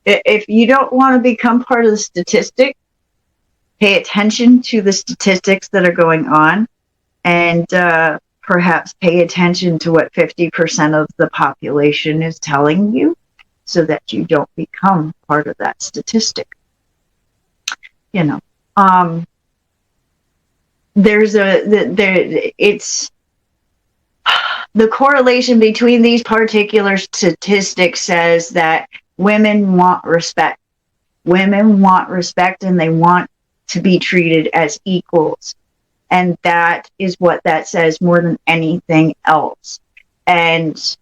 if you don't want to become part of the statistic, pay attention to the statistics that are going on, and perhaps pay attention to what 50% of the population is telling you, so that you don't become part of that statistic. It's the correlation between these particular statistics says that women want respect. Women want respect, and they want to be treated as equals. And that is what that says more than anything else. And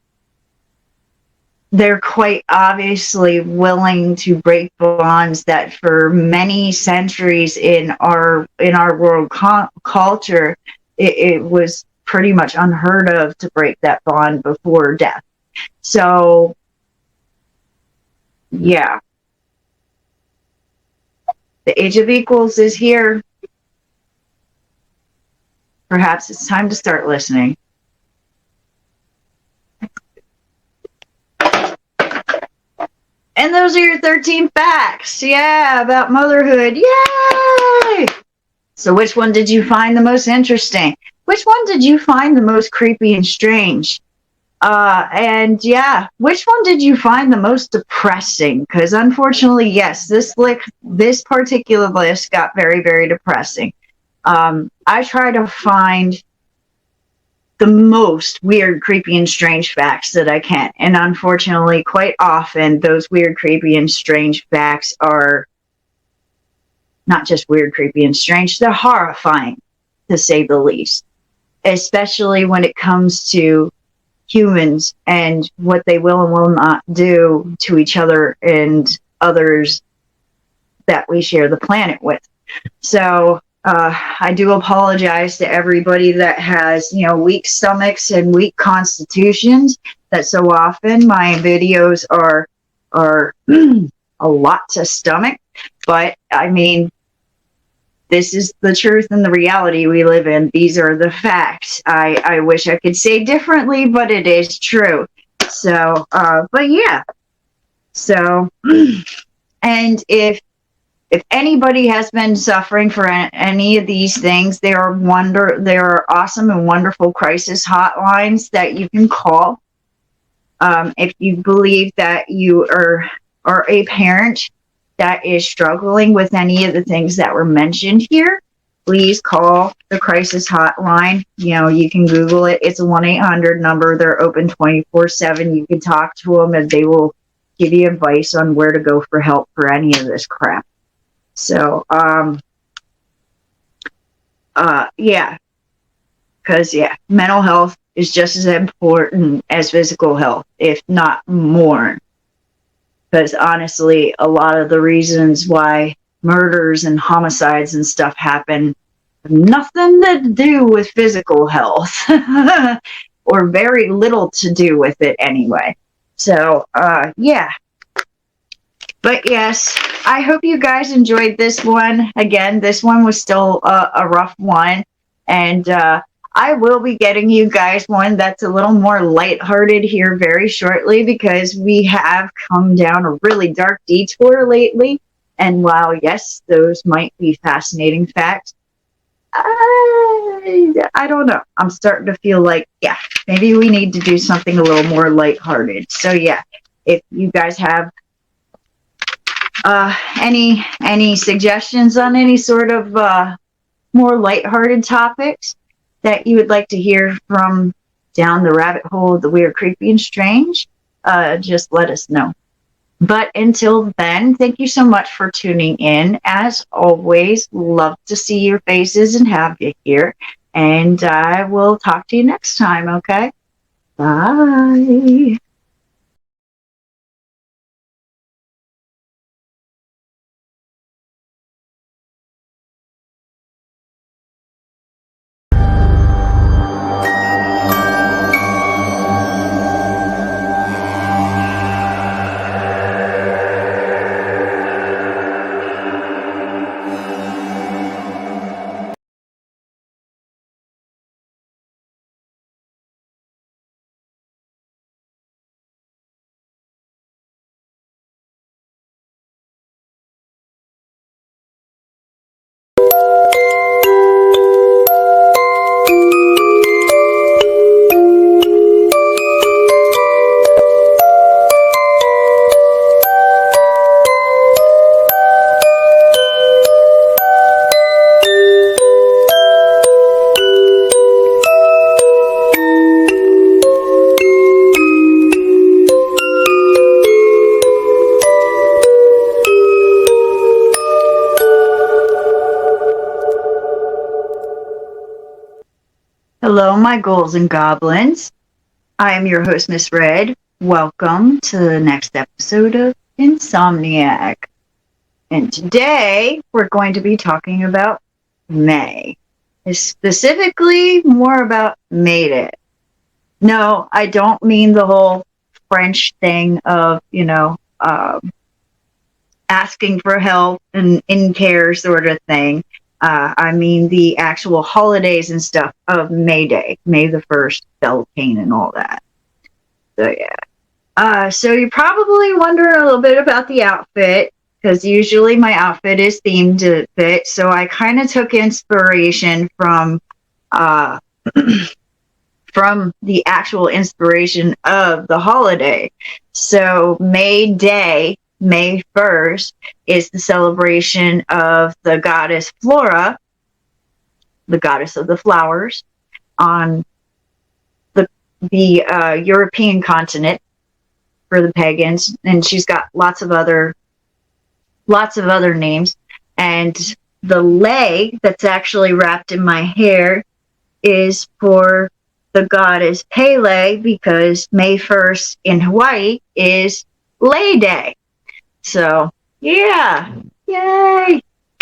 they're quite obviously willing to break bonds that for many centuries in our world culture, it was pretty much unheard of to break that bond before death. So, yeah. The age of equals is here. Perhaps it's time to start listening. And those are your 13 facts. Yeah, about motherhood. Yay! So which one did you find the most interesting? Which one did you find the most creepy and strange? And yeah, which one did you find the most depressing? Because unfortunately, yes, this particular list got very, very depressing. I try to find the most weird, creepy, and strange facts that I can. And unfortunately, quite often, those weird, creepy, and strange facts are not just weird, creepy, and strange, they're horrifying, to say the least. Especially when it comes to humans and what they will and will not do to each other and others that we share the planet with. So I do apologize to everybody that has, weak stomachs and weak constitutions, that so often my videos are a lot to stomach. But I mean, this is the truth and the reality we live in. These are the facts. I wish I could say differently, but it is true. So, but yeah. So, and if anybody has been suffering for any of these things, there are awesome and wonderful crisis hotlines that you can call. If you believe that you are a parent that is struggling with any of the things that were mentioned here, please call the crisis hotline. You know, you can Google it. It's a 1-800 number. They're open 24/7. You can talk to them and they will give you advice on where to go for help for any of this crap. So, yeah, because, yeah, mental health is just as important as physical health, if not more. Because honestly, a lot of the reasons why murders and homicides and stuff happen have nothing to do with physical health, or very little to do with it anyway. So, yeah. But yes, I hope you guys enjoyed this one. Again, this one was still a rough one. And I will be getting you guys one that's a little more lighthearted here very shortly, because we have come down a really dark detour lately. And while, yes, those might be fascinating facts, I don't know. I'm starting to feel like, yeah, maybe we need to do something a little more lighthearted. So yeah, if you guys have any suggestions on any sort of more lighthearted topics that you would like to hear from down the rabbit hole of the weird, creepy, and strange, just let us know. But until then, thank you so much for tuning in. As always, love to see your faces and have you here. And I will talk to you next time, okay? Bye. Hello, my ghouls and goblins. I am your host, Miss Red. Welcome to the next episode of Insomniac. And today we're going to be talking about May. Specifically, more about May Day. No, I don't mean the whole French thing of, asking for help and in care sort of thing. I mean the actual holidays and stuff of May Day, May the 1st, Beltane and all that. So yeah. So you're probably wondering a little bit about the outfit, because usually my outfit is themed to fit. So I kind of took inspiration from from the actual inspiration of the holiday. So May Day, May 1st, is the celebration of the goddess Flora, the goddess of the flowers, on the European continent for the pagans, and she's got lots of other names. And the lei that's actually wrapped in my hair is for the goddess Pele, because May 1st in Hawaii is Lei Day. So, yeah. Yay!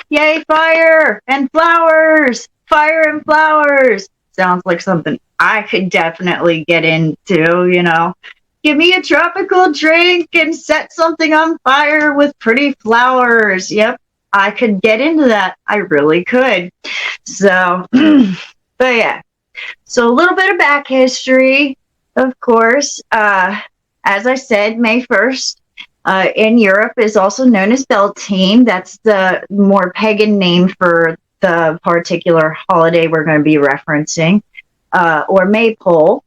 Yay, fire and flowers! Fire and flowers! Sounds like something I could definitely get into, Give me a tropical drink and set something on fire with pretty flowers. Yep, I could get into that. I really could. So, but yeah. So a little bit of back history, of course. As I said, May 1st in Europe is also known as Beltane. That's the more pagan name for the particular holiday we're going to be referencing, or Maypole.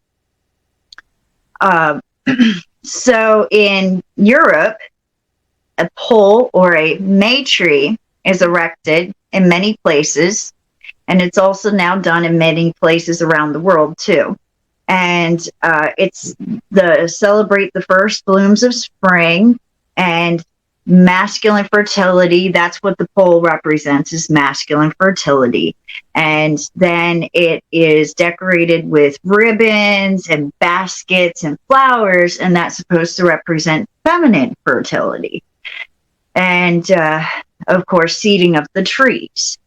So in Europe, a pole or a May tree is erected in many places, and it's also now done in many places around the world too. And it's the celebrate the first blooms of spring and masculine fertility. That's what the pole represents, is masculine fertility. And then it is decorated with ribbons and baskets and flowers, and that's supposed to represent feminine fertility. And of course, seeding of the trees.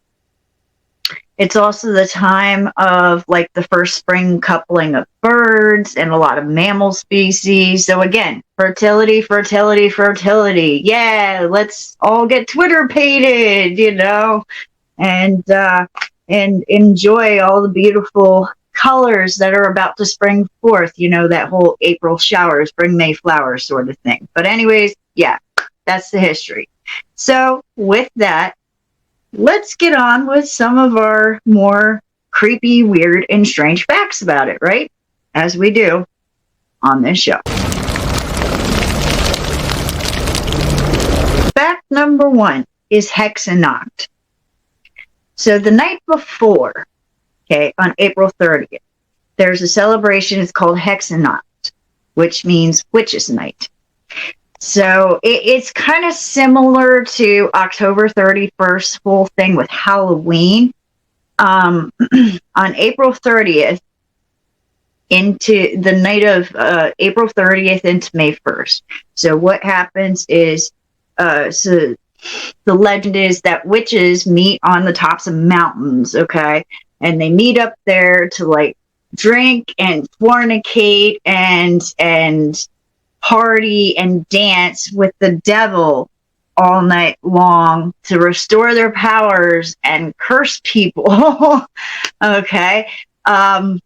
It's also the time of like the first spring coupling of birds and a lot of mammal species. So again, fertility, fertility, fertility. Yeah, let's all get Twitter pated, and enjoy all the beautiful colors that are about to spring forth. That whole April showers, spring May flowers sort of thing. But anyways, yeah, that's the history. So with that, let's get on with some of our more creepy, weird, and strange facts about it, right? As we do on this show. Fact number 1 is Hexanacht. So the night before, on April 30th, there's a celebration. It's called Hexanacht, which means Witches' Night. So it's kind of similar to October 31st whole thing with Halloween. On April 30th, into the night of April 30th into May 1st. So what happens is, so the legend is that witches meet on the tops of mountains, okay? And they meet up there to like drink and fornicate and party and dance with the devil all night long to restore their powers and curse people. Okay. I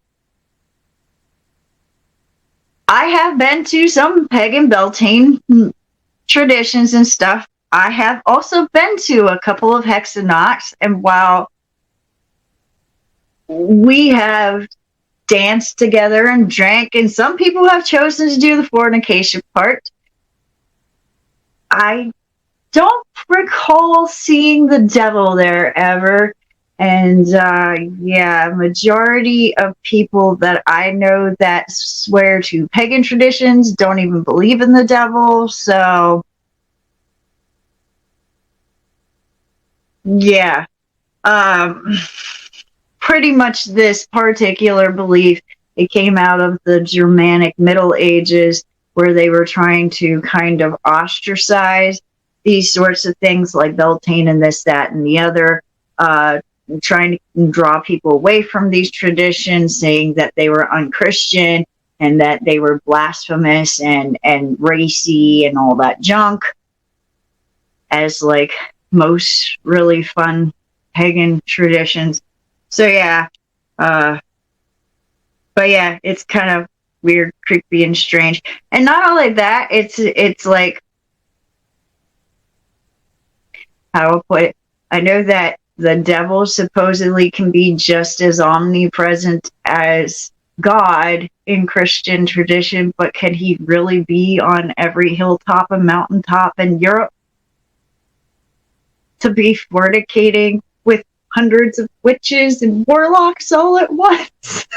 have been to some pagan Beltane traditions and stuff. I have also been to a couple of Hexanachts, and while we have danced together and drank, and some people have chosen to do the fornication part, I don't recall seeing the devil there ever. And majority of people that I know that swear to pagan traditions don't even believe in the devil. So yeah, pretty much this particular belief, it came out of the Germanic Middle Ages, where they were trying to kind of ostracize these sorts of things like Beltane and this, that, and the other, trying to draw people away from these traditions, saying that they were unchristian and that they were blasphemous and racy and all that junk, as like most really fun pagan traditions. So yeah, but yeah, it's kind of weird, creepy, and strange. And not only that, it's like, how I'll put it, I know that the devil supposedly can be just as omnipresent as God in Christian tradition, but can he really be on every hilltop and mountaintop in Europe to be fornicating with hundreds of witches and warlocks all at once?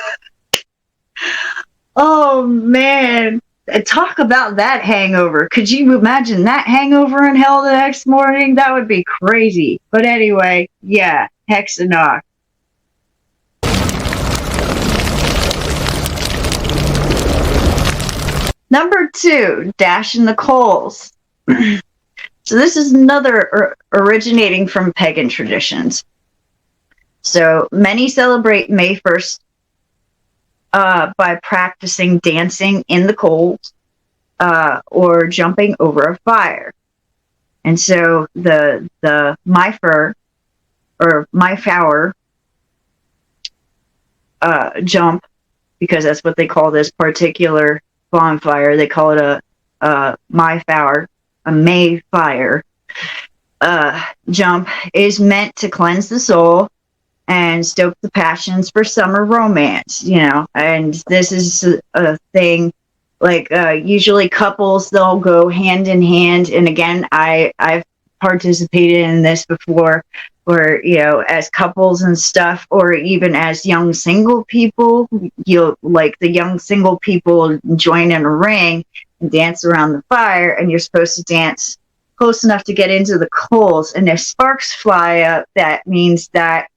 Oh man, talk about that hangover. Could you imagine that hangover in hell the next morning? That would be crazy. But anyway, yeah, Hexanacht. Number 2, Dash in the Coals. So this is another originating from pagan traditions. So many celebrate May 1st by practicing dancing in the coals or jumping over a fire. And so the Myfer or Myflower jump, because that's what they call this particular bonfire. They call it a Myflower, a Mayfire jump, is meant to cleanse the soul and stoke the passions for summer romance, and this is a thing, like, usually couples, they'll go hand in hand, and again, I've participated in this before, or, as couples and stuff, or even as young single people, like the young single people join in a ring and dance around the fire, and you're supposed to dance close enough to get into the coals. And if sparks fly up, that means that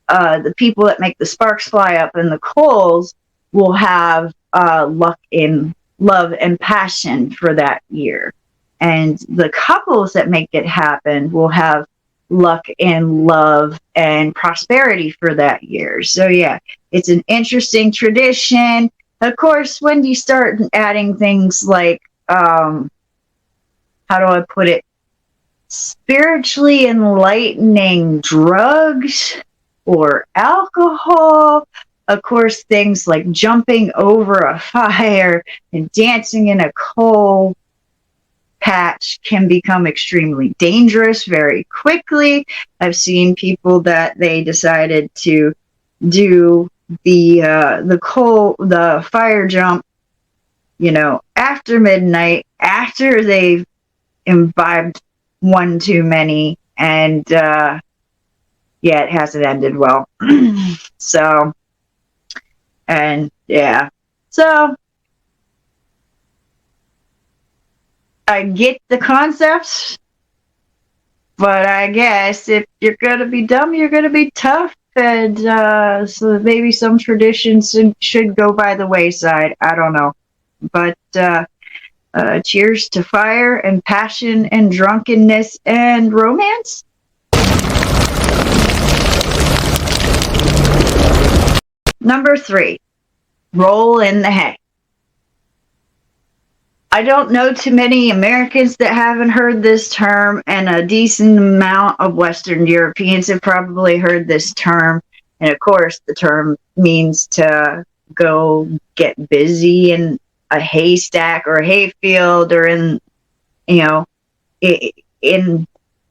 the people that make the sparks fly up in the coals will have luck in love and passion for that year. And the couples that make it happen will have luck and love and prosperity for that year. So yeah, it's an interesting tradition. Of course, when you start adding things like, how do I put it, spiritually enlightening drugs or alcohol, of course, things like jumping over a fire and dancing in a coal patch can become extremely dangerous very quickly. I've seen people that they decided to do the fire jump, after midnight, after they've imbibed one too many, and it hasn't ended well. So I get the concepts, but I guess if you're gonna be dumb, you're gonna be tough, and so maybe some traditions should go by the wayside. I don't know, but cheers to fire and passion and drunkenness and romance. Number 3, roll in the hay. I don't know too many Americans that haven't heard this term, and a decent amount of Western Europeans have probably heard this term. And of course, the term means to go get busy in a haystack or a hayfield, or in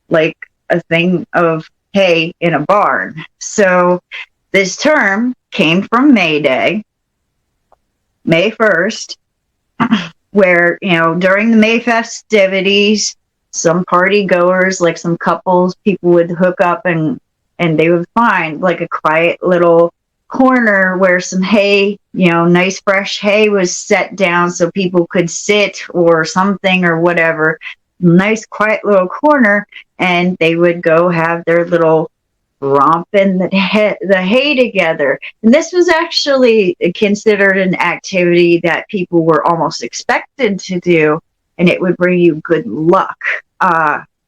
like a thing of hay in a barn. So this term came from May Day, May 1st, where, during the May festivities, some party goers, like some couples, people would hook up and they would find like a quiet little corner where some hay, nice fresh hay was set down so people could sit or something or whatever. Nice quiet little corner, and they would go have their little romp in the hay together. And this was actually considered an activity that people were almost expected to do, and it would bring you good luck.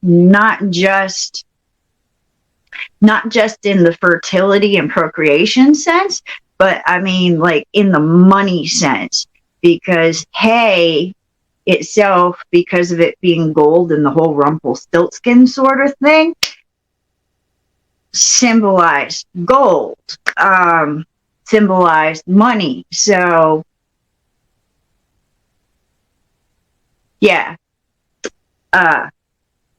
Not just in the fertility and procreation sense, but I mean, like, in the money sense, because hay itself, because of it being gold and the whole Rumpelstiltskin sort of thing, symbolized gold, symbolized money. So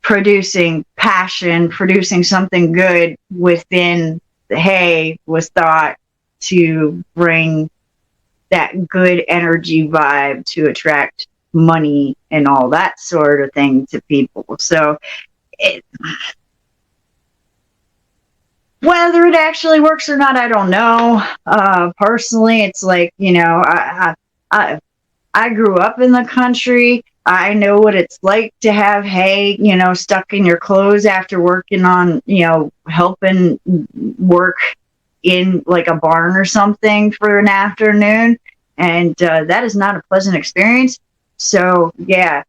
producing passion, producing something good within the hay was thought to bring that good energy vibe to attract money and all that sort of thing to people. So whether it actually works or not, I don't know. Personally, it's like, I grew up in the country. I know what it's like to have hay, stuck in your clothes after working on, helping work in like a barn or something for an afternoon. And that is not a pleasant experience. So, yeah,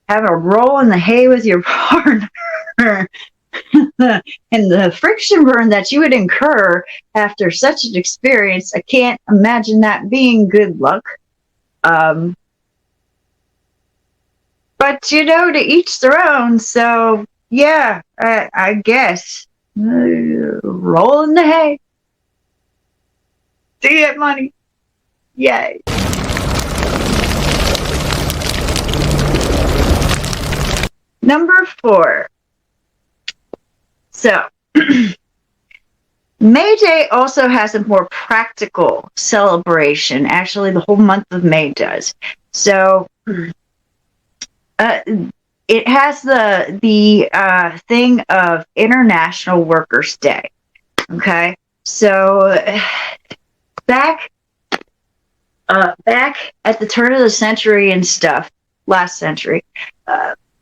have a roll in the hay with your partner. And the friction burn that you would incur after such an experience, I can't imagine that being good luck. But, to each their own. So, yeah, I guess. Roll in the hay. To get money. Yay. Number 4. So, May Day also has a more practical celebration. Actually, the whole month of May does. So, it has the thing of International Workers' Day. Okay, so back back at the turn of the century and stuff, last century,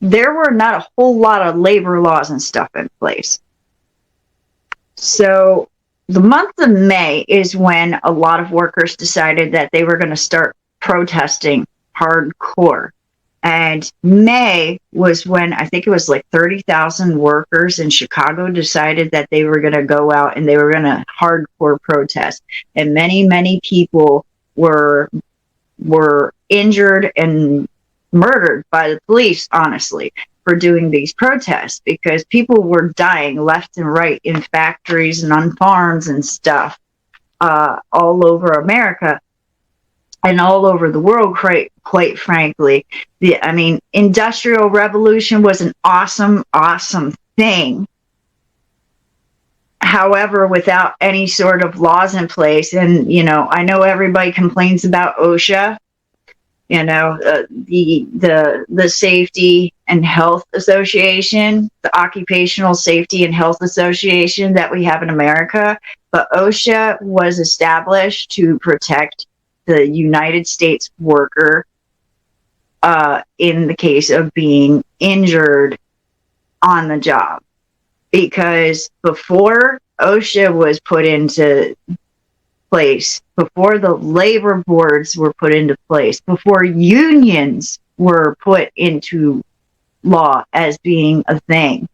there were not a whole lot of labor laws and stuff in place. So the month of May is when a lot of workers decided that they were going to start protesting hardcore. And May was when I think it was like 30,000 workers in Chicago decided that they were going to go out and they were going to hardcore protest. And many, many people were injured and murdered by the police, honestly, for doing these protests, because people were dying left and right in factories and on farms and stuff all over America and all over the world, quite frankly. Industrial revolution was an awesome, awesome thing. However, without any sort of laws in place, and, I know everybody complains about OSHA, the Safety and Health Association, the Occupational Safety and Health Association that we have in America. But OSHA was established to protect the United States worker in the case of being injured on the job. Because before OSHA was put into place, before the labor boards were put into place, before unions were put into law as being a thing,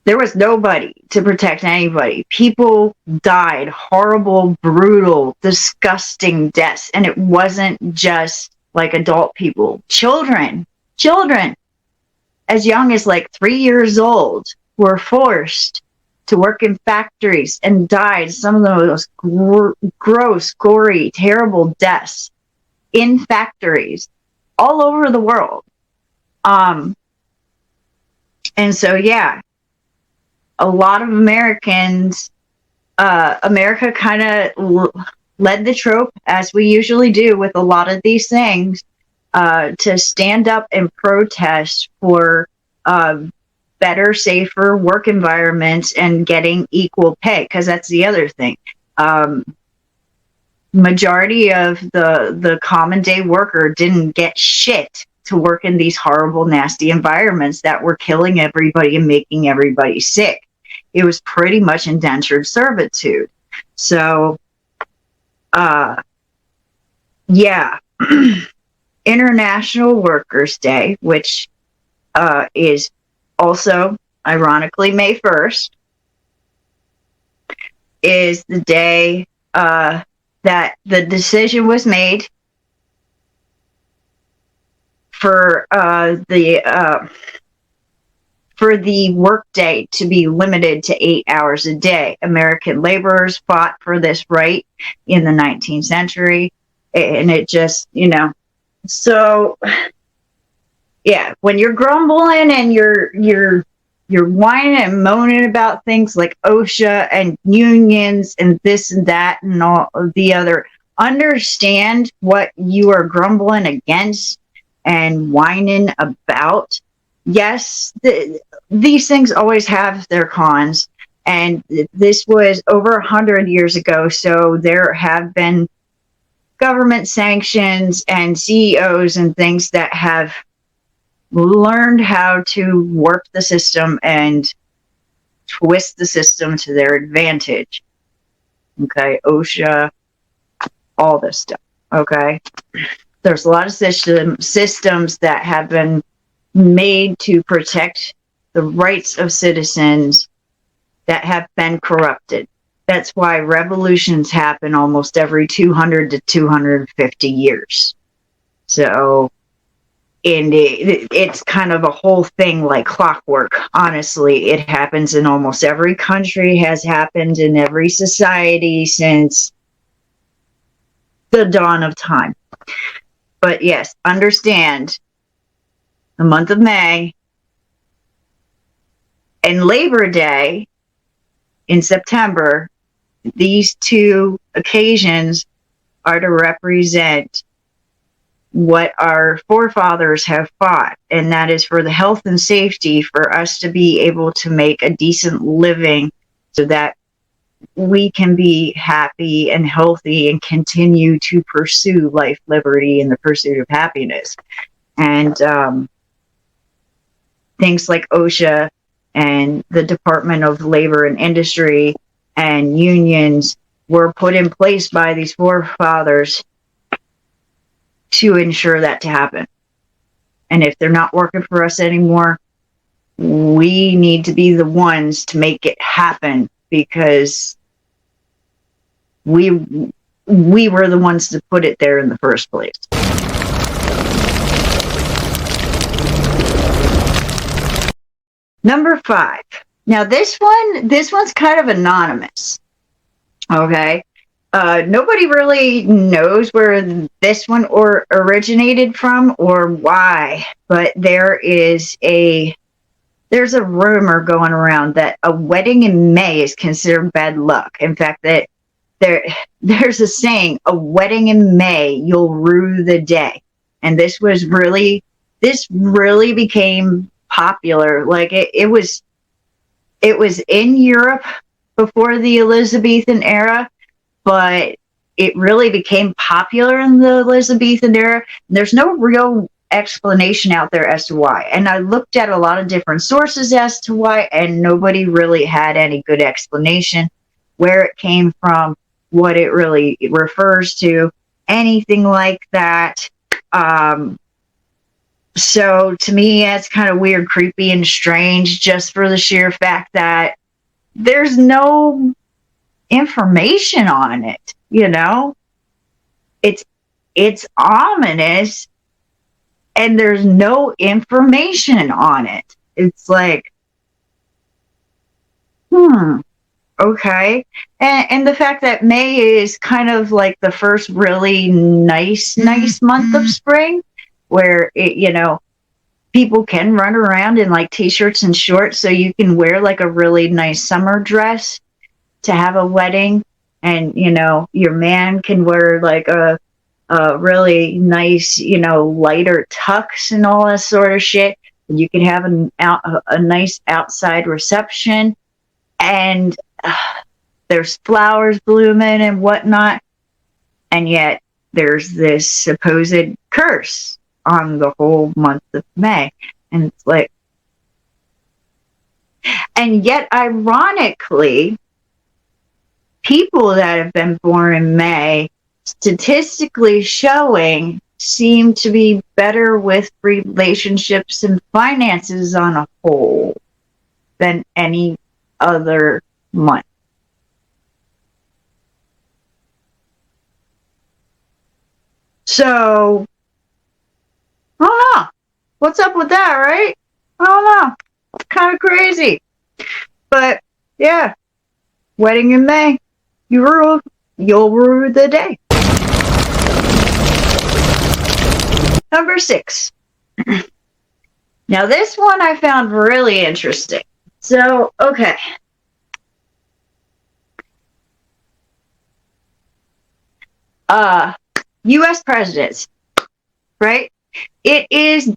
there was nobody to protect anybody. People died horrible, brutal, disgusting deaths. And it wasn't just like adult people. Children as young as like 3 years old were forced to work in factories and died some of the most gross, gory, terrible deaths in factories all over the world. And so, yeah, a lot of Americans, America kind of led the trope, as we usually do with a lot of these things, to stand up and protest for better, safer work environments and getting equal pay, because that's the other thing. Majority of the common day worker didn't get shit to work in these horrible, nasty environments that were killing everybody and making everybody sick. It was pretty much indentured servitude. So, yeah. International Workers' Day, which is also, ironically, May 1st, is the day that the decision was made for the workday to be limited to 8 hours a day. American laborers fought for this right in the 19th century, and it just, so, yeah, when you're grumbling and you're whining and moaning about things like OSHA and unions and this and that and all of the other, understand what you are grumbling against and whining about. Yes, these things always have their cons, and this was over 100 years ago, so there have been government sanctions and CEOs and things that have learned how to work the system and twist the system to their advantage. Okay, OSHA, all this stuff. Okay, there's a lot of systems that have been made to protect the rights of citizens that have been corrupted. That's why revolutions happen almost every 200 to 250 years. So, and it's kind of a whole thing like clockwork. Honestly, it happens in almost every country, has happened in every society since the dawn of time. But yes, understand, the month of May and Labor Day in September, these two occasions are to represent what our forefathers have fought, and that is for the health and safety for us to be able to make a decent living so that we can be happy and healthy and continue to pursue life, liberty, and the pursuit of happiness. And things like OSHA and the Department of Labor and Industry and unions were put in place by these forefathers to ensure that to happen. And if they're not working for us anymore, we need to be the ones to make it happen, because we were the ones to put it there in the first place. Number 5. Now this one's kind of anonymous. Okay. Nobody really knows where this one originated from or why, but there's a rumor going around that a wedding in May is considered bad luck. In fact, that there's a saying, a wedding in May, you'll rue the day. And this really became popular. Like it was in Europe before the Elizabethan era, but it really became popular in the Elizabethan era. There's no real explanation out there as to why. And I looked at a lot of different sources as to why, and nobody really had any good explanation where it came from, what it really refers to, anything like that. So to me, that's kind of weird, creepy, and strange, just for the sheer fact that there's no information on it. You know, it's ominous, and there's no information on it. It's like, okay. And the fact that May is kind of like the first really nice month of spring, where people can run around in like t-shirts and shorts, so you can wear like a really nice summer dress to have a wedding, and your man can wear like a really nice lighter tux and all that sort of shit. And you can have a nice outside reception, and there's flowers blooming and whatnot, and yet there's this supposed curse on the whole month of May. And it's like, and yet ironically, people that have been born in May, statistically showing, seem to be better with relationships and finances on a whole than any other month. So, I don't know. What's up with that, right? I don't know. It's kind of crazy. But, yeah. Wedding in May. You'll rue the day. Number 6. Now, this one I found really interesting. So, okay. U.S. presidents, right? It is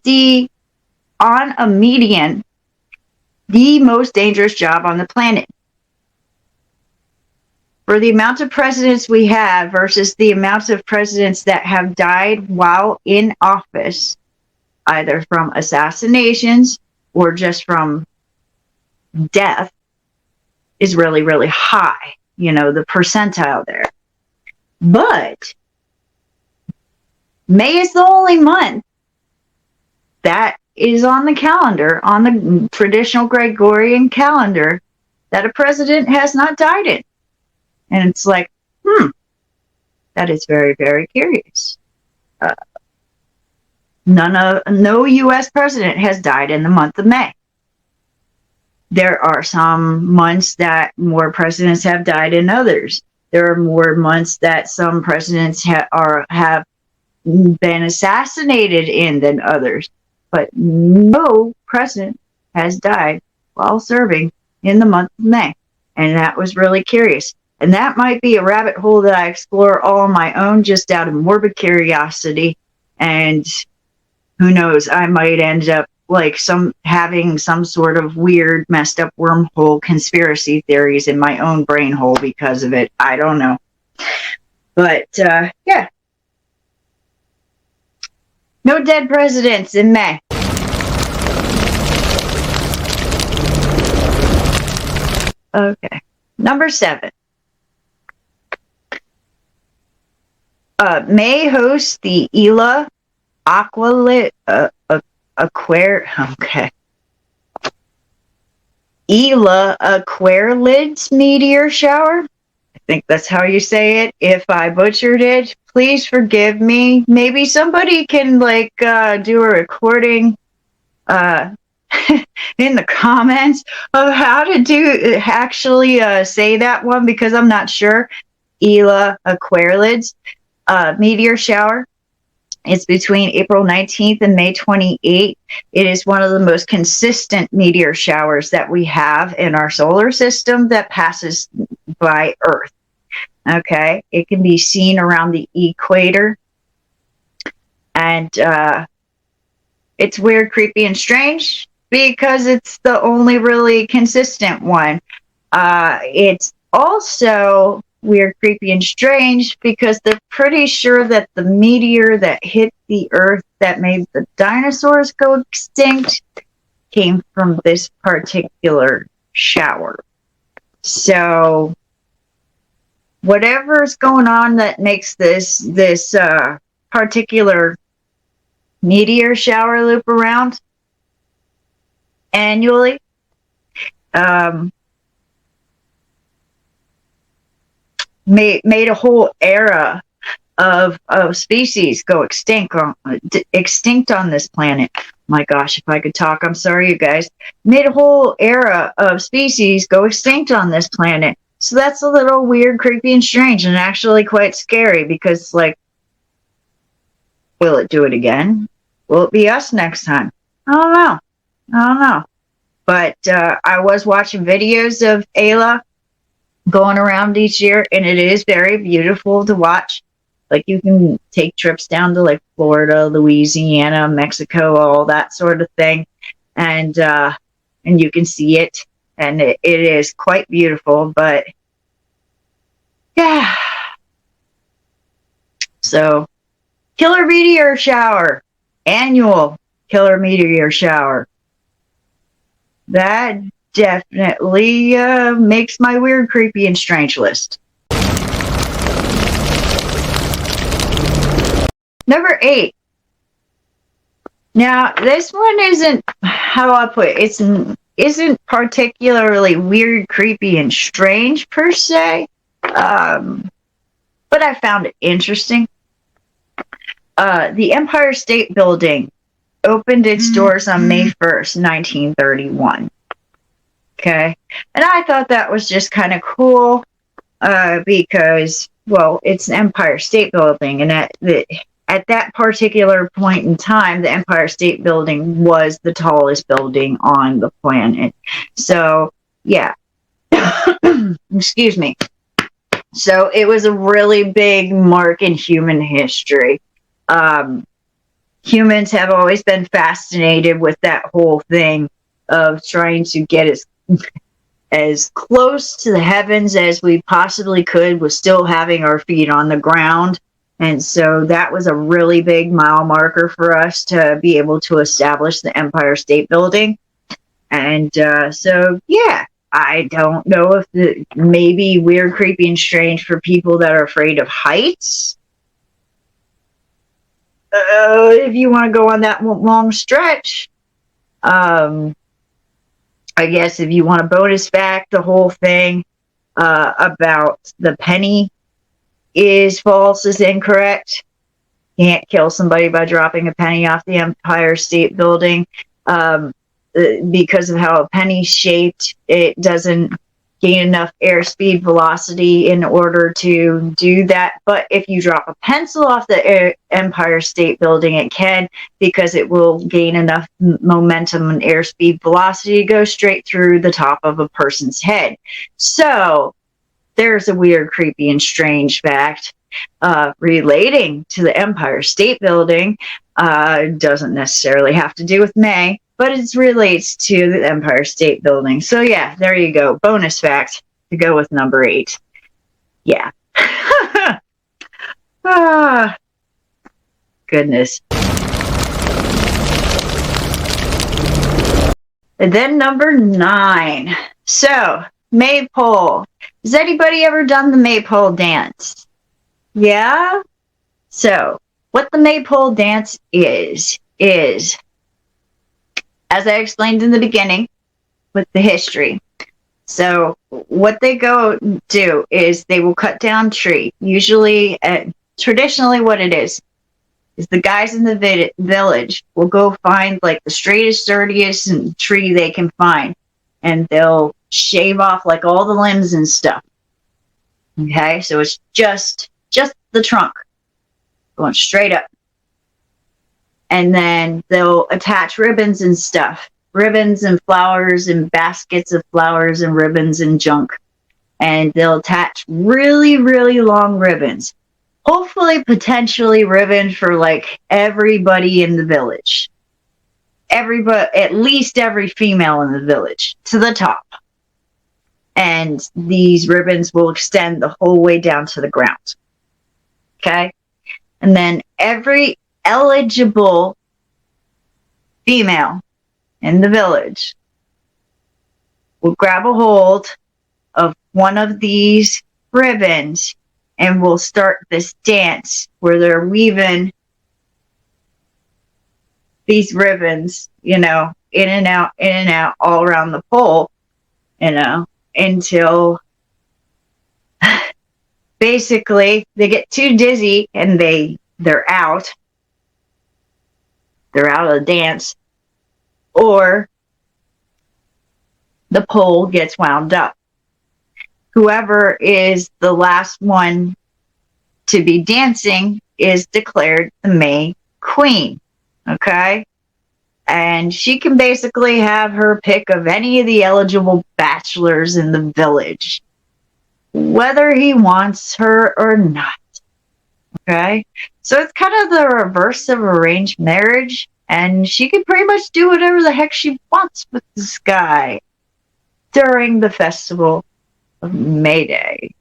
on a median, the most dangerous job on the planet. For the amount of presidents we have versus the amount of presidents that have died while in office, either from assassinations or just from death, is really, really high. The percentile there. But May is the only month that is on the calendar, on the traditional Gregorian calendar, that a president has not died in. And it's like, that is very, very curious. No U.S. president has died in the month of May. There are some months that more presidents have died than others. There are more months that some presidents have been assassinated in than others. But no president has died while serving in the month of May. And that was really curious. And that might be a rabbit hole that I explore all on my own, just out of morbid curiosity And who knows, I might end up like having some sort of weird, messed up wormhole conspiracy theories in my own brain hole because of it. I don't know. But, yeah. No dead presidents in May. Okay. Number 7. May hosts the Ela Aqualit Ela Aquarids meteor shower. I think that's how you say it. If I butchered it, please forgive me. Maybe somebody can do a recording in the comments of how to actually say that one, because I'm not sure. Ela Aquarids meteor shower. It's between April 19th and May 28th. It is one of the most consistent meteor showers that we have in our solar system that passes by Earth. Okay, it can be seen around the equator, and it's weird, creepy, and strange because it's the only really consistent one. It's also weird, creepy, and strange because they're pretty sure that the meteor that hit the Earth that made the dinosaurs go extinct came from this particular shower. So whatever's going on that makes this particular meteor shower loop around annually, made a whole era of species go extinct on this planet. My gosh, if I could talk, I'm sorry, you guys. Made a whole era of species go extinct on this planet. So that's a little weird, creepy, and strange, and actually quite scary because, will it do it again? Will it be us next time? I don't know. But I was watching videos of Ela going around each year, and it is very beautiful to watch. You can take trips down to Florida, Louisiana, Mexico, all that sort of thing, and you can see it, and it is quite beautiful. But yeah, so killer meteor shower, annual killer meteor shower. That definitely makes my weird, creepy, and strange list. Number 8. Now, this one isn't, how I put it, isn't particularly weird, creepy, and strange per se, but I found it interesting. The Empire State Building opened its doors on May 1st, 1931. Okay, and I thought that was just kind of cool because, well, it's an Empire State Building, and at that particular point in time, the Empire State Building was the tallest building on the planet. So, yeah. Excuse me. So, it was a really big mark in human history. Humans have always been fascinated with that whole thing of trying to get as close to the heavens as we possibly could with still having our feet on the ground. And so that was a really big mile marker for us to be able to establish the Empire State Building. And so, yeah, I don't know if maybe weird, creepy, and strange for people that are afraid of heights. If you want to go on that long stretch, I guess if you want to bonus back the whole thing about the penny is false, is incorrect. Can't kill somebody by dropping a penny off the Empire State Building. Because of how a penny's shaped, it doesn't gain enough airspeed velocity in order to do that. But if you drop a pencil off the Empire State Building, it can, because it will gain enough momentum and airspeed velocity to go straight through the top of a person's head. So there's a weird, creepy, and strange fact relating to the Empire State Building. Doesn't necessarily have to do with May, but it relates to the Empire State Building. So yeah, there you go. Bonus fact to go with number 8. Yeah. Ah, goodness. And then number 9. So, maypole. Has anybody ever done the maypole dance? Yeah? So, what the maypole dance is, as I explained in the beginning with the history. So, what they go do is they will cut down tree. Usually, traditionally what it is the guys in the village will go find like the straightest, sturdiest tree they can find. And they'll shave off like all the limbs and stuff. Okay, so it's just the trunk going straight up. And then they'll attach ribbons and stuff. Ribbons and flowers and baskets of flowers and ribbons and junk. And they'll attach really, really long ribbons. Hopefully, potentially ribbons for like everybody in the village. Everybody, at least every female in the village, to the top. And these ribbons will extend the whole way down to the ground. Okay? And then every eligible female in the village will grab a hold of one of these ribbons and will start this dance where they're weaving these ribbons, in and out, all around the pole, until basically they get too dizzy and they're out. They're out of the dance. Or the pole gets wound up. Whoever is the last one to be dancing is declared the May Queen. Okay? And she can basically have her pick of any of the eligible bachelors in the village, whether he wants her or not. Okay? So it's kind of the reverse of arranged marriage, and she can pretty much do whatever the heck she wants with this guy during the festival of May Day.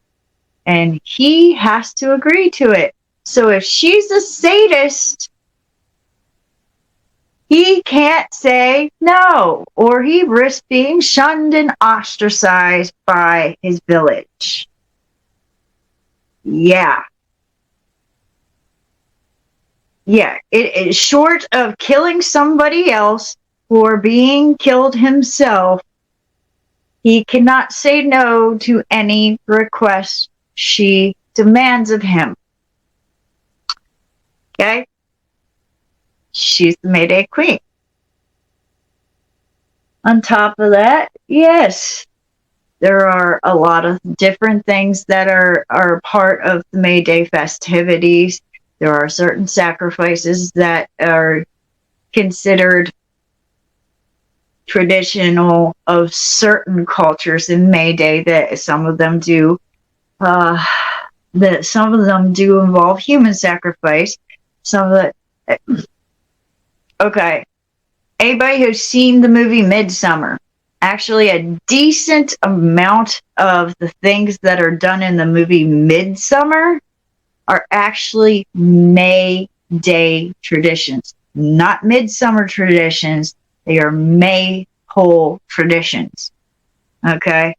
And he has to agree to it. So if she's a sadist, he can't say no, or he risks being shunned and ostracized by his village. Yeah. Yeah, it is short of killing somebody else or being killed himself. He cannot say no to any request she demands of him. Okay? She's the May Day Queen. On top of that, yes, there are a lot of different things that are part of the May Day festivities. There are certain sacrifices that are considered traditional of certain cultures in May Day that some of them do. That some of them do involve human sacrifice. Some of it. Okay. Anybody who's seen the movie Midsummer, actually a decent amount of the things that are done in the movie Midsummer are actually May Day traditions. Not Midsummer traditions. They are Maypole traditions. Okay?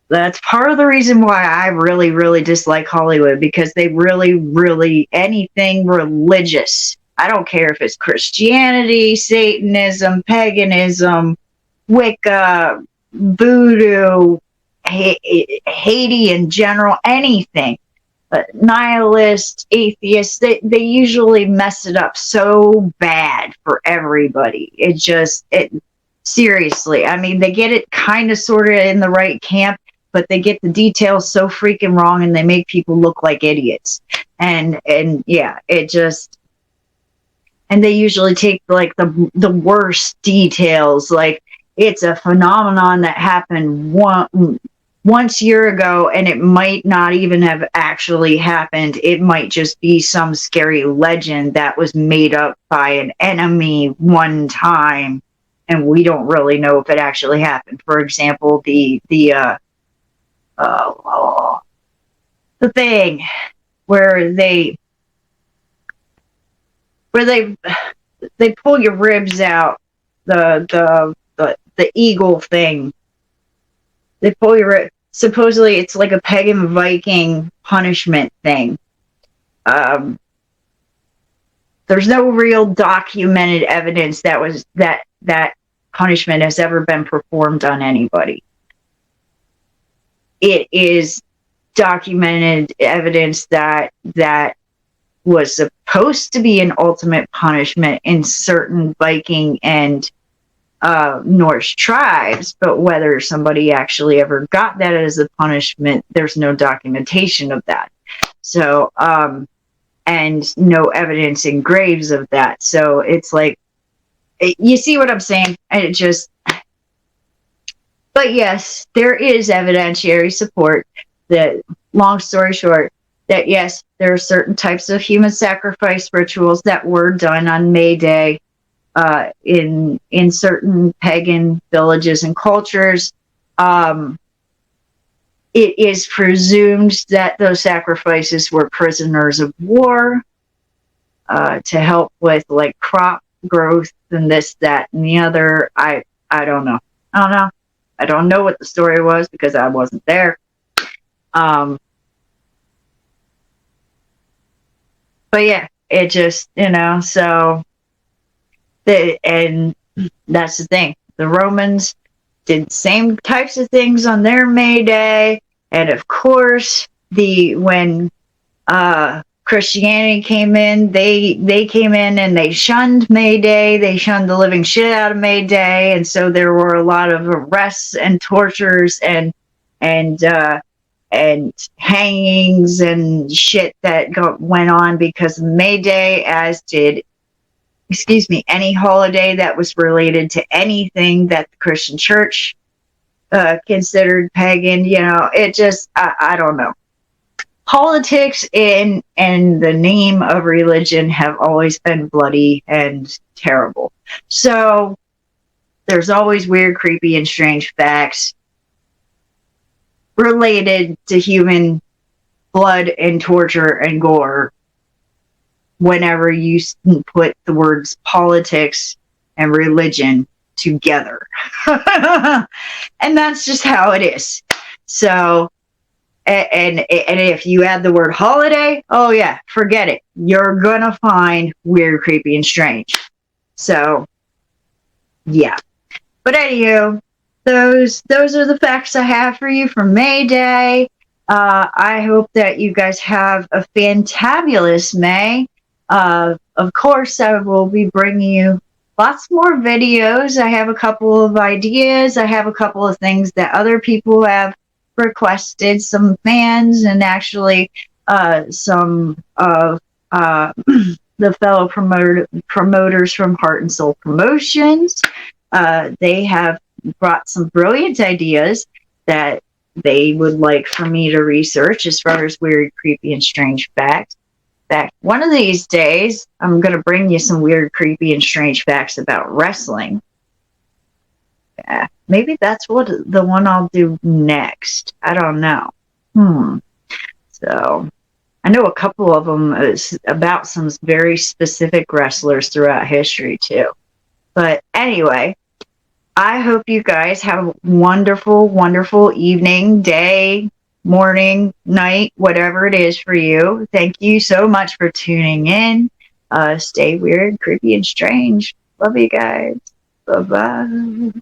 That's part of the reason why I really, really dislike Hollywood, because they really, anything religious, I don't care if it's Christianity, Satanism, paganism, Wicca, voodoo, Haiti in general, anything. But nihilists, atheists, they usually mess it up so bad for everybody. Seriously, I mean, they get it kind of sort of in the right camp, but they get the details so freaking wrong and they make people look like idiots. And yeah, and they usually take like the worst details, like it's a phenomenon that happened once a year ago, and it might not even have actually happened. It might just be some scary legend that was made up by an enemy one time, and we don't really know if it actually happened. For example, the thing where they pull your ribs out, the eagle thing. They pull your ribs. Supposedly, it's like a pagan Viking punishment thing. There's no real documented evidence that punishment has ever been performed on anybody. It is documented evidence that was supposed to be an ultimate punishment in certain Viking and Norse tribes, but whether somebody actually ever got that as a punishment, there's no documentation of that. So, and no evidence in graves of that. So it's like, you see what I'm saying? And it just, but yes, there is evidentiary support that, long story short, that yes, there are certain types of human sacrifice rituals that were done on May Day in certain pagan villages and cultures. It is presumed that those sacrifices were prisoners of war to help with like crop growth and this, that, and the other. I don't know. I don't know what the story was because I wasn't there. But yeah, it just, so and that's the thing. The Romans did the same types of things on their May Day, and of course, when Christianity came in, they came in and they shunned May Day. They shunned the living shit out of May Day, and so there were a lot of arrests and tortures and hangings and shit that went on because of May Day, as did, any holiday that was related to anything that the Christian church considered pagan. It just, I don't know. Politics in the name of religion have always been bloody and terrible. So there's always weird, creepy, and strange facts related to human blood and torture and gore whenever you put the words politics and religion together. And that's just how it is. So, and if you add the word holiday, oh yeah, forget it. You're gonna find weird, creepy, and strange. So, yeah. But anywho, those are the facts I have for you for May Day. I hope that you guys have a fantabulous May. Of course, I will be bringing you lots more videos. I have a couple of ideas. I have a couple of things that other people have requested, some fans, and actually some of the fellow promoters from Heart and Soul Promotions. They have brought some brilliant ideas that they would like for me to research as far as weird, creepy, and strange facts. In fact, one of these days, I'm going to bring you some weird, creepy, and strange facts about wrestling. Yeah, maybe that's the one I'll do next. I don't know. So, I know a couple of them is about some very specific wrestlers throughout history, too. But anyway, I hope you guys have a wonderful, wonderful evening, day, morning, night, whatever it is for you. Thank you so much for tuning in. Stay weird, creepy, and strange. Love you guys. Bye-bye.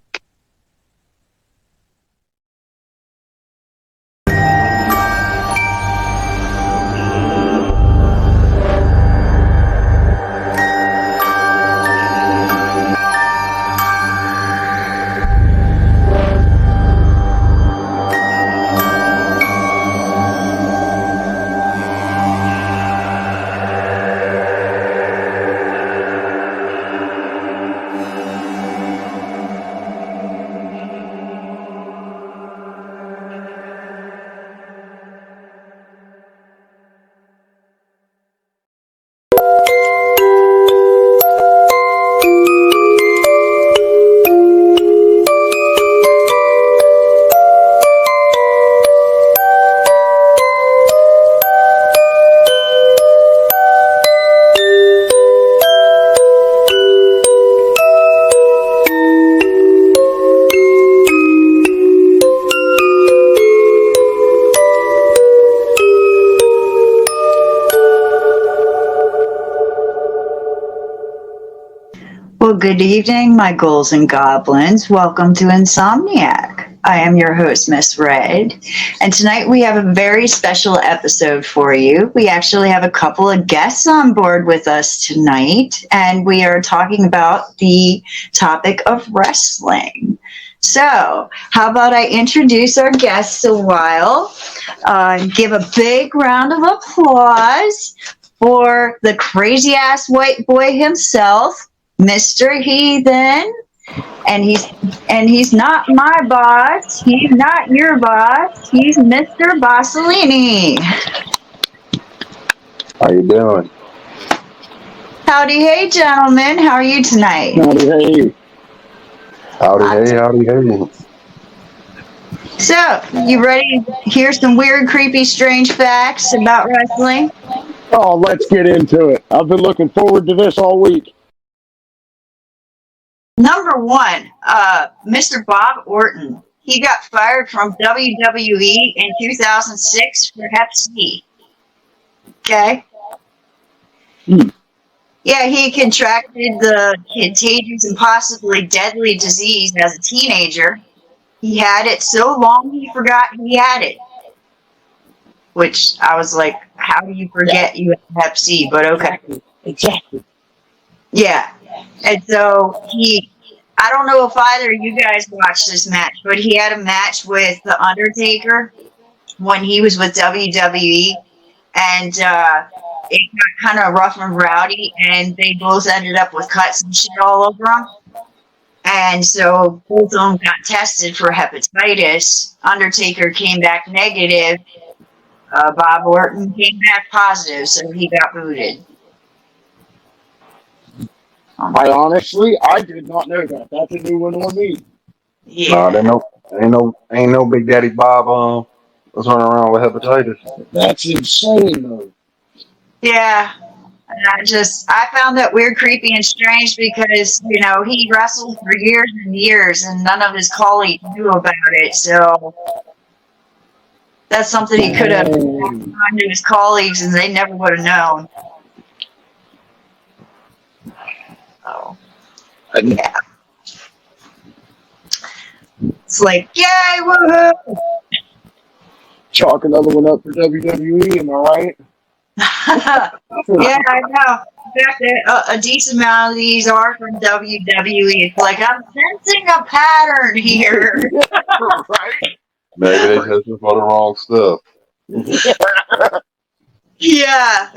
good evening, my ghouls and goblins. Welcome to Insomniac. I am your host, Miss Red, and tonight we have a very special episode for you. We actually have a couple of guests on board with us tonight, and we are talking about the topic of wrestling. So, how about I introduce our guests a while? Give a big round of applause for the crazy ass white boy himself, Mr. Heathen. And he's not my boss. He's not your boss. He's Mr. Bossolini.
How you doing?
Howdy, hey, gentlemen. How are you tonight?
Howdy, hey.
Howdy, hey.
So, you ready to hear some weird, creepy, strange facts about wrestling?
Oh, let's get into it. I've been looking forward to this all week.
Number one, Mr. Bob Orton. He got fired from WWE in 2006 for Hep C. Okay? Yeah, he contracted the contagious and possibly deadly disease as a teenager. He had it so long he forgot he had it. Which I was like, how do you forget you have Hep C? But okay.
Exactly.
Yeah. And so I don't know if either of you guys watched this match, but he had a match with The Undertaker when he was with WWE. And it got kind of rough and rowdy, and they both ended up with cuts and shit all over them. And so both of them got tested for hepatitis. Undertaker came back negative. Bob Orton came back positive, so he got booted.
I did not know that. That's a new one on me.
Yeah.
Ain't no Big Daddy Bob was running around with hepatitis.
That's insane, though.
Yeah. And I found that weird, creepy, and strange because, he wrestled for years and years and none of his colleagues knew about it. So that's something he could have on to his colleagues and they never would have known. Oh. Yeah. It's like, yay, woohoo!
Chalk another one up for WWE, am I right?
Yeah, I know. In fact, a decent amount of these are from WWE. It's like, I'm sensing a pattern here.
Right?
Maybe they tested for the wrong stuff.
Yeah.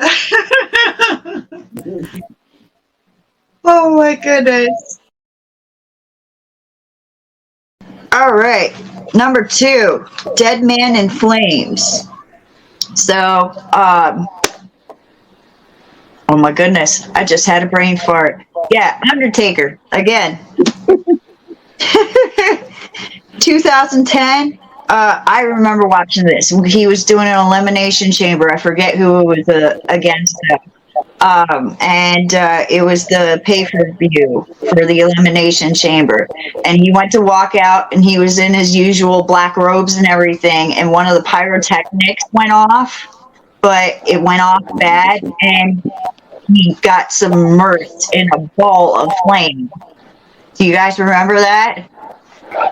Oh my goodness. All right. Number 2, Dead Man in Flames. So, oh my goodness, I just had a brain fart. Yeah, Undertaker, again. 2010, I remember watching this. He was doing an elimination chamber. I forget who it was against. And it was the pay-per-view for the elimination chamber. And he went to walk out, and he was in his usual black robes and everything. And one of the pyrotechnics went off, but it went off bad, and he got submerged in a ball of flame. Do you guys remember that?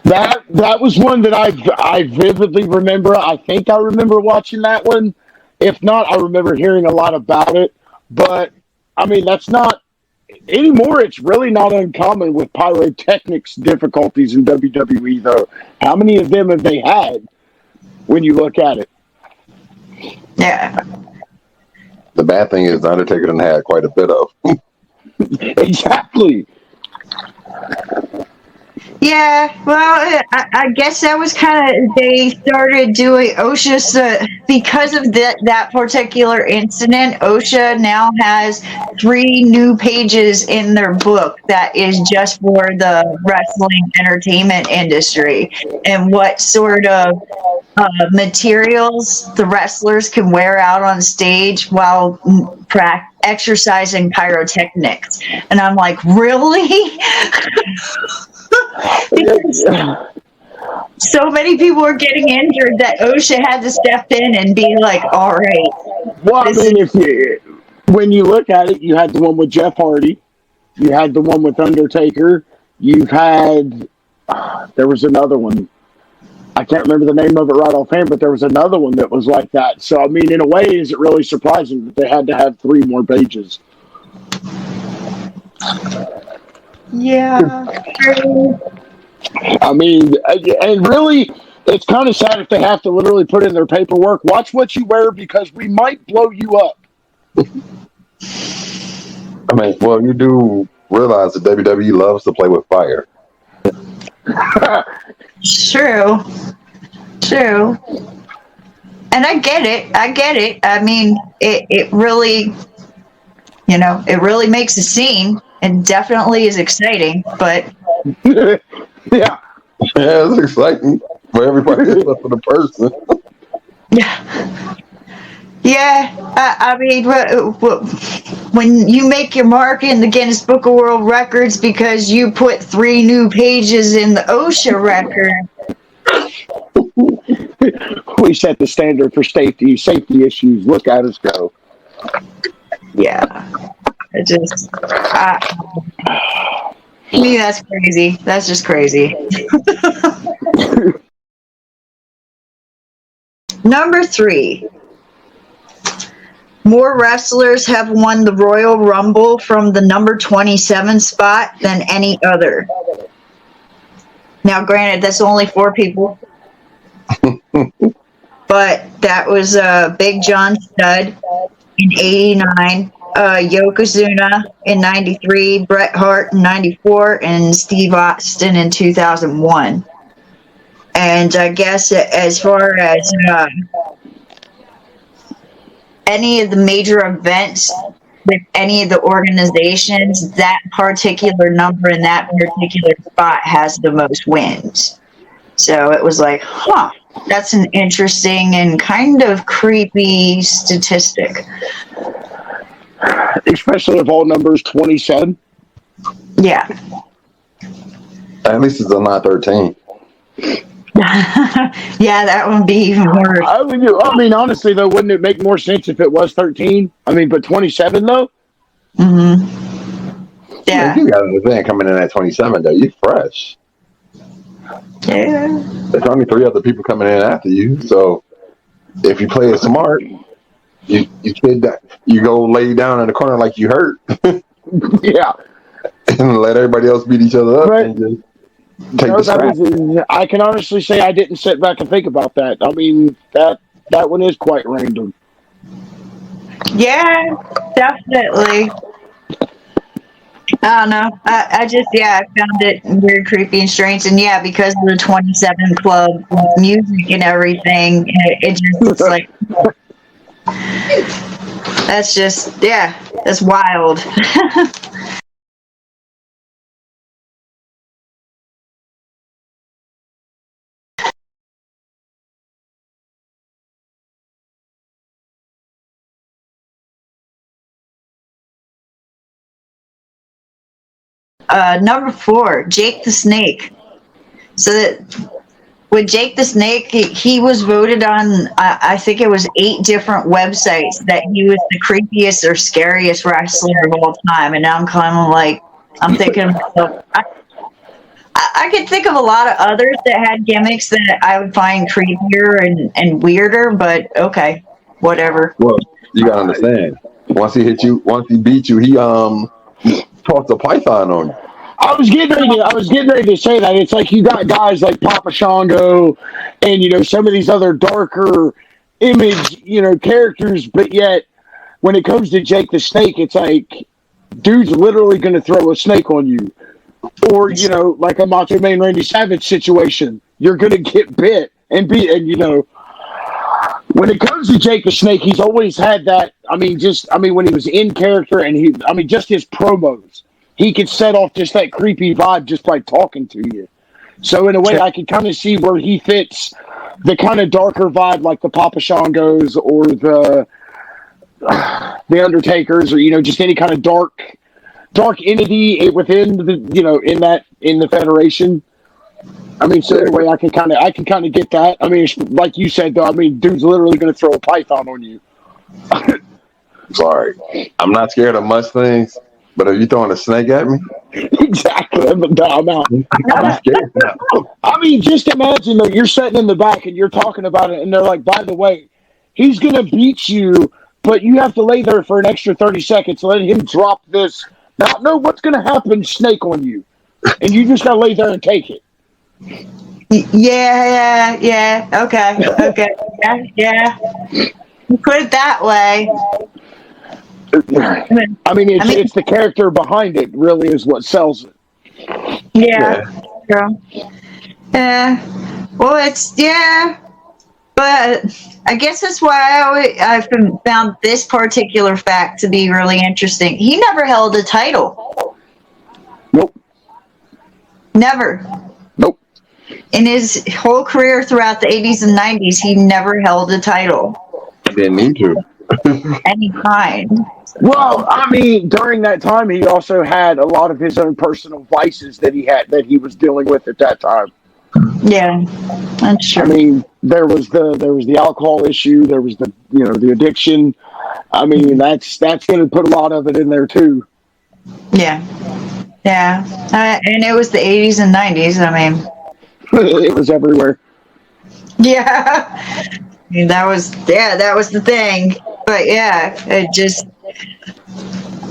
That was one that I vividly remember. I think I remember watching that one. If not, I remember hearing a lot about it. But, I mean, that's not, anymore it's really not uncommon with pyrotechnics difficulties in WWE, though. How many of them have they had when you look at it?
Yeah.
The bad thing is the Undertaker done had quite a bit of.
Exactly.
Yeah, well, I guess that was kind of, they started doing OSHA, because of that particular incident. OSHA now has 3 new pages in their book that is just for the wrestling entertainment industry and what sort of materials the wrestlers can wear out on stage while exercising pyrotechnics. And I'm like, really? So many people were getting injured that OSHA had to step in and be like, all right.
Well, I mean, when you look at it, you had the one with Jeff Hardy. You had the one with Undertaker. You've had there was another one. I can't remember the name of it right offhand, but there was another one that was like that. So, I mean, in a way, is it really surprising that they had to have 3 more pages?
Yeah.
I mean, and really, it's kind of sad if they have to literally put in their paperwork, watch what you wear because we might blow you up.
I mean, well, you do realize that WWE loves to play with fire.
True. And I get it. I mean, it really, it really makes a scene and definitely is exciting, but
Yeah.
Yeah, it's exciting for everybody except for the person.
yeah, I mean, when you make your mark in the Guinness Book of World Records because you put 3 new pages in the OSHA record,
We set the standard for safety issues. Look at us go.
yeah, it just, to me, that's crazy. That's just crazy. Number 3. More wrestlers have won the Royal Rumble from the number 27 spot than any other. Now, granted, that's only 4 people. But that was Big John Studd in 89, Yokozuna in 93, Bret Hart in 94, and Steve Austin in 2001. And I guess as far as any of the major events with any of the organizations, that particular number in that particular spot has the most wins. So it was like, huh, that's an interesting and kind of creepy statistic.
Especially if all numbers 27.
Yeah.
At least it's a 913.
Yeah, that would be even worse.
I mean, honestly, though, wouldn't it make more sense if it was 13? I mean, but 27, though?
Mm-hmm. Yeah.
You got an event coming in at 27, though. You're fresh.
Yeah.
There's only 3 other people coming in after you. So if you play it smart, you go lay down in the corner like you hurt.
Yeah.
And let everybody else beat each other up
Right.
and just take the strap.
I can honestly say I didn't sit back and think about that. I mean, that one is quite random.
Yeah, definitely. I don't know. I just, I found it weird, creepy, and strange. And yeah, because of the 27 Club music and everything, it just, it's like, that's just, that's wild. Number 4, Jake the Snake. So that with Jake the Snake, he was voted on, I think it was 8 different websites that he was the creepiest or scariest wrestler of all time. And now I'm kind of like, I'm thinking to myself, I could think of a lot of others that had gimmicks that I would find creepier and weirder, but okay, whatever.
Well, you gotta understand. Once he beat you, he tossed a python on you.
I was getting ready to say that. It's like you got guys like Papa Shango and, some of these other darker image, characters, but yet when it comes to Jake the Snake, it's like dude's literally going to throw a snake on you. Or, like a Macho Man Randy Savage situation. You're going to get bit and when it comes to Jake the Snake, he's always had that. When he was in character and just his promos, he could set off just that creepy vibe just by talking to you. So in a way, I can kind of see where he fits the kind of darker vibe, like the Papa Shangos or the Undertakers, or just any kind of dark entity within the in the Federation. So in a way, I can kind of get that. Like you said, though, dude's literally going to throw a python on you.
Sorry, I'm not scared of much things, But if you throwing a snake at me,
Exactly. I'm out.
I'm scared now.
I mean, just imagine that you're sitting in the back and you're talking about it, and they're like, by the way, he's going to beat you, but you have to lay there for an extra 30 seconds, let him drop this. Now, know what's going to happen, snake on you. And you just got to lay there and take it.
Yeah. Okay. Yeah. You put it that way.
I mean, it's the character behind it really is what sells it.
Yeah. True. Yeah. Well, but I guess that's why I've found this particular fact to be really interesting. He never held a title.
Nope.
Never.
Nope.
In his whole career throughout the 80s and 90s, he never held a title.
Didn't need to.
Any kind.
Well, I mean, during that time, he also had a lot of his own personal vices that he was dealing with at that time.
Yeah, that's true.
I mean, there was the alcohol issue, there was the addiction. I mean, that's going to put a lot of it in there too.
Yeah, and it was the 80s and 90s. I mean,
it was everywhere.
Yeah, I mean, that was the thing. But yeah, it just.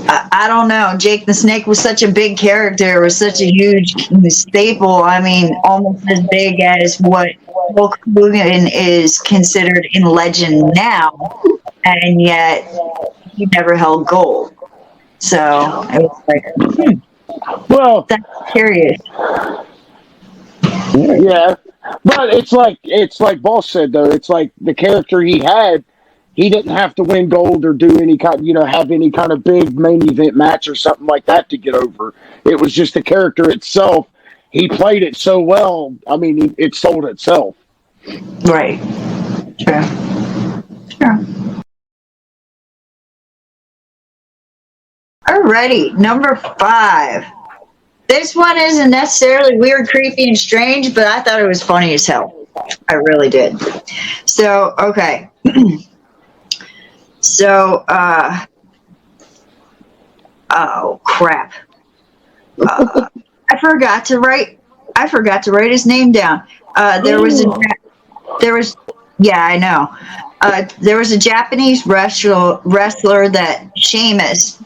I don't know. Jake the Snake was such a big character. It was such a huge staple. I mean, almost as big as what Hulk Hogan is considered in legend now, and yet he never held gold. So it was like,
well,
that's curious.
Yeah, but it's like Boss said though. It's like the character he had. He didn't have to win gold or do any kind, have any kind of big main event match or something like that to get over. It was just the character itself. He played it so well. I mean, it sold itself.
Right. Sure. Alrighty, number 5. This one isn't necessarily weird, creepy, and strange, but I thought it was funny as hell. I really did. So, okay. So, oh crap! I forgot to write his name down. There was, yeah, I know. There was a Japanese wrestler that Sheamus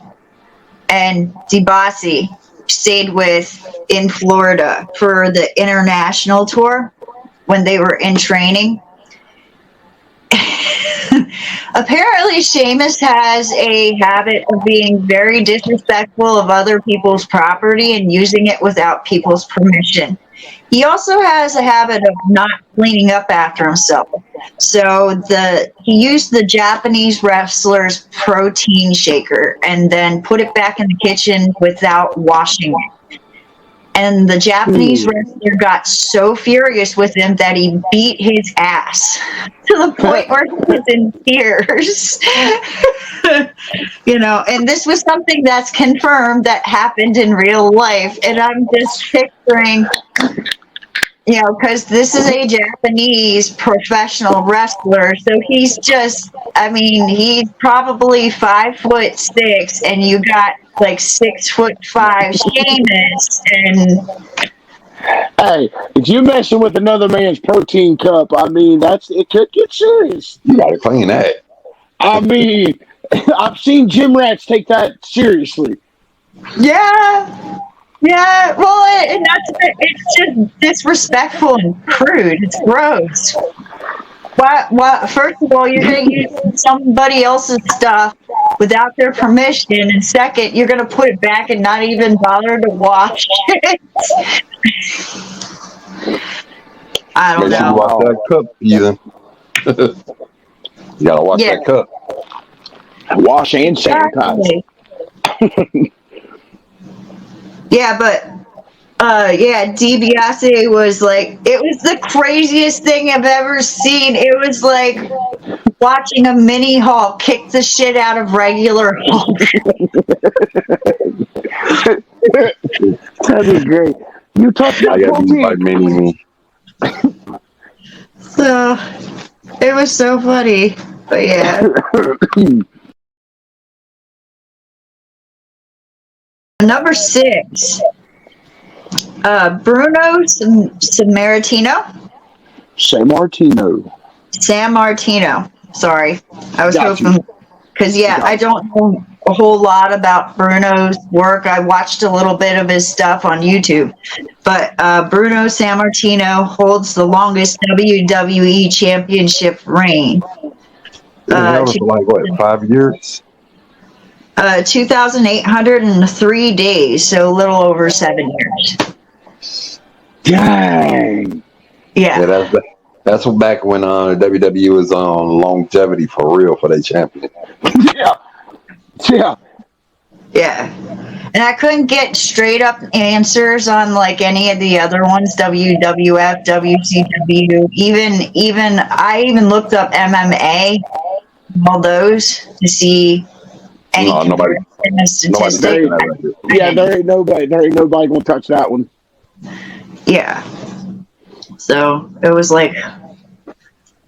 and Dibasi stayed with in Florida for the international tour when they were in training. Apparently, Sheamus has a habit of being very disrespectful of other people's property and using it without people's permission. He also has a habit of not cleaning up after himself. So he used the Japanese wrestler's protein shaker and then put it back in the kitchen without washing it. And the Japanese wrestler got so furious with him that he beat his ass to the point where he was in tears. And this was something that's confirmed that happened in real life. And I'm just picturing, because this is a Japanese professional wrestler. So he's he's probably 5'6", and you got like 6'5" Sheamus, and
hey, if you're messing with another man's protein cup, I mean it could get serious.
You gotta clean that.
I mean, I've seen gym rats take that seriously.
Yeah. Well, it's just disrespectful and crude. It's gross. What? First of all, you're going to use somebody else's stuff without their permission, and second, you're going to put it back and not even bother to wash it. I don't know.
You wash that cup, Ethan. You gotta wash that cup.
Wash and sanitize.
Yeah, but DiBiase was like, it was the craziest thing I've ever seen. It was like watching a mini Hulk kick the shit out of regular Hulk.
That'd be great. You touch my protein.
Like mini.
So it was so funny, but yeah. Number 6, Bruno Sammartino. San Martino. Sorry. I was
Got
hoping, because, I don't know a whole lot about Bruno's work. I watched a little bit of his stuff on YouTube. But Bruno Sammartino holds the longest WWE Championship reign.
He held it for like, what, 5 years?
2,803 days, so a little over 7 years.
Dang.
Yeah.
That's what back when WWE was on longevity for real for their champion.
Yeah.
And I couldn't get straight up answers on like any of the other ones, WWF, WCW, even I even looked up MMA, all those to see any comparison of statistics.
There ain't nobody gonna touch that one.
Yeah. So it was like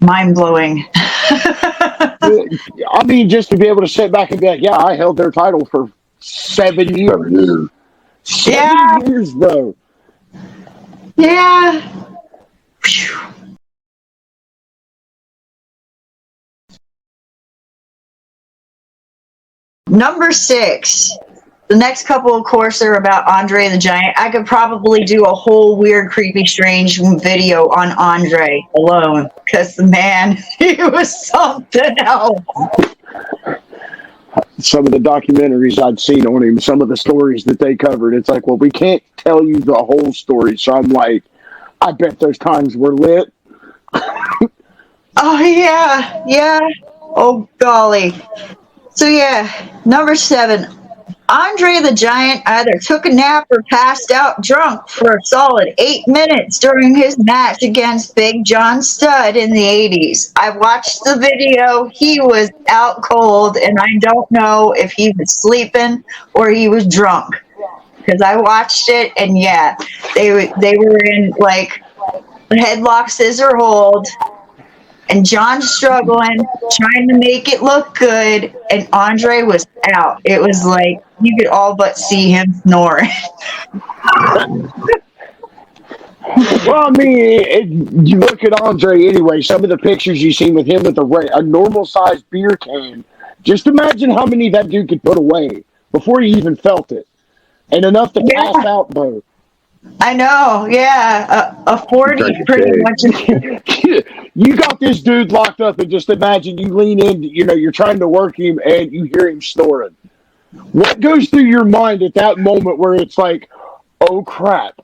mind blowing.
I mean, just to be able to sit back and be like, yeah, I held their title for 7 years. 7 years, bro.
Yeah. Whew. Number 6. The next couple, of course, are about Andre the Giant. I could probably do a whole weird, creepy, strange video on Andre alone, because the man, he was something else.
Some of the documentaries I'd seen on him, some of the stories that they covered, it's like, well, we can't tell you the whole story. So I'm like, I bet those times were lit.
Oh, yeah. Oh, golly. So, number 7. Andre the Giant either took a nap or passed out drunk for a solid 8 minutes during his match against Big John Studd in the 80s. I watched the video. He was out cold, and I don't know if he was sleeping or he was drunk. Because I watched it, and they were in, like, headlock scissor hold, and John's struggling, trying to make it look good, and Andre was out. It was like you could all but see him snoring.
Well, I mean, you look at Andre anyway, some of the pictures you seen with him with a normal-sized beer can, just imagine how many that dude could put away before he even felt it. And enough to pass out, though.
I know, a 40 pretty much.
You got this dude locked up, and just imagine you lean in, you're trying to work him, and you hear him snoring. What goes through your mind at that moment where it's like, oh, crap?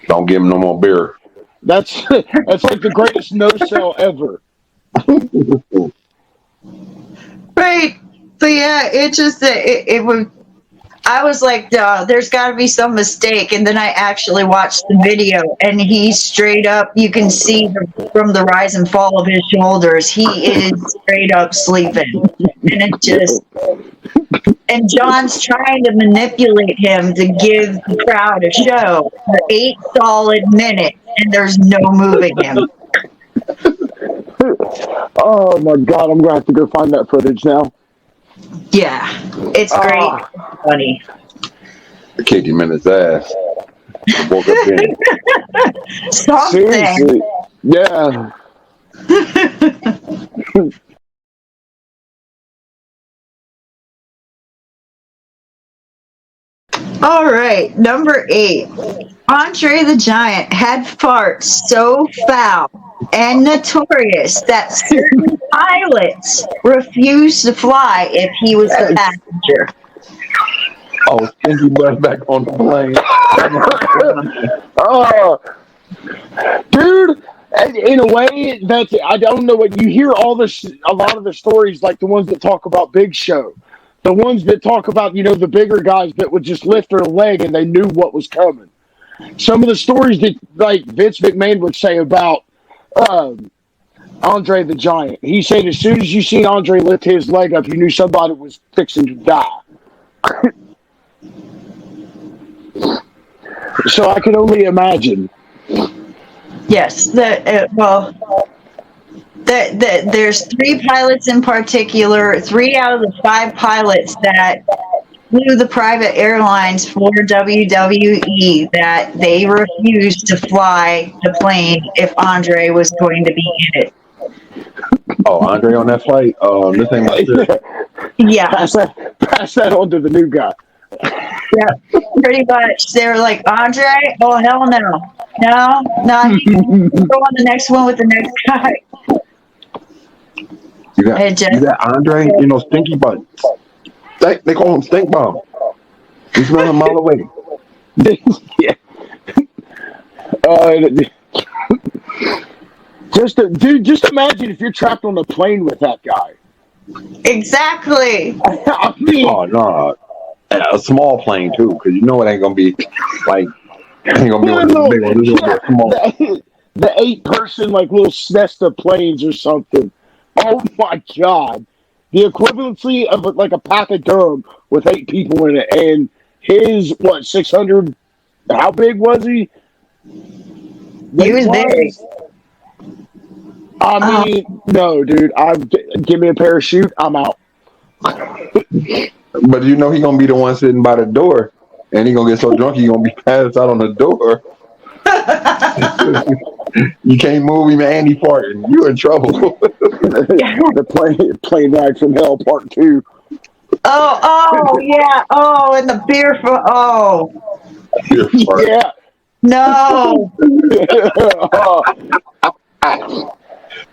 Don't give him no more beer.
That's like the greatest no-sell ever.
Right. But it just, it was, I was like, there's got to be some mistake. And then I actually watched the video, and he's straight up, you can see from the rise and fall of his shoulders, he is straight up sleeping. And it just, and John's trying to manipulate him to give the crowd a show for 8 solid minutes, and there's no moving him.
Oh my God, I'm going to have to go find that footage now.
Yeah, it's great. Funny.
I kicked him in his ass. Woke up in.
Something.
Seriously. Yeah.
All right, number 8. Andre the Giant had farts so foul and notorious that certain pilots refused to fly if he was the passenger.
Oh, Stinky Butt back on the plane.
Oh, dude, in a way, I don't know what you hear. A lot of the stories, like the ones that talk about Big Show, the ones that talk about the bigger guys that would just lift their leg and they knew what was coming. Some of the stories that like Vince McMahon would say about Andre the Giant, he said as soon as you seen Andre lift his leg up, you knew somebody was fixing to die. So I can only imagine.
Yes, There's 3 pilots in particular, 3 out of the 5 pilots that flew the private airlines for WWE, that they refused to fly the plane if Andre was going to be in it.
Oh, Andre on that flight? This ain't my shit.
Yeah.
Pass that on to the new guy.
Yeah, pretty much. They were like, Andre? Oh, hell no. No, he can go on the next one with the next guy.
You got Andre, you know, stinky butts. They call him stink bomb. You smell him a mile away.
Yeah. Just imagine if you're trapped on a plane with that guy.
Exactly.
I mean,
Oh no, a small plane too, because you know it ain't gonna be like ain't gonna be one of those big ones. It's gonna be a small.
The 8-person like little Cessna planes or something. Oh my god, the equivalency of like a pack of gum with 8 people in it, and his 600. How big was he?
He was big.
I mean, no, dude. Give me a parachute. I'm out.
But you know he gonna be the one sitting by the door, and he gonna get so drunk he gonna be passed out on the door. You can't move him and he farting. You in trouble.
The plane ride from hell part 2.
Oh yeah. Oh, and the beer for
Yeah.
No.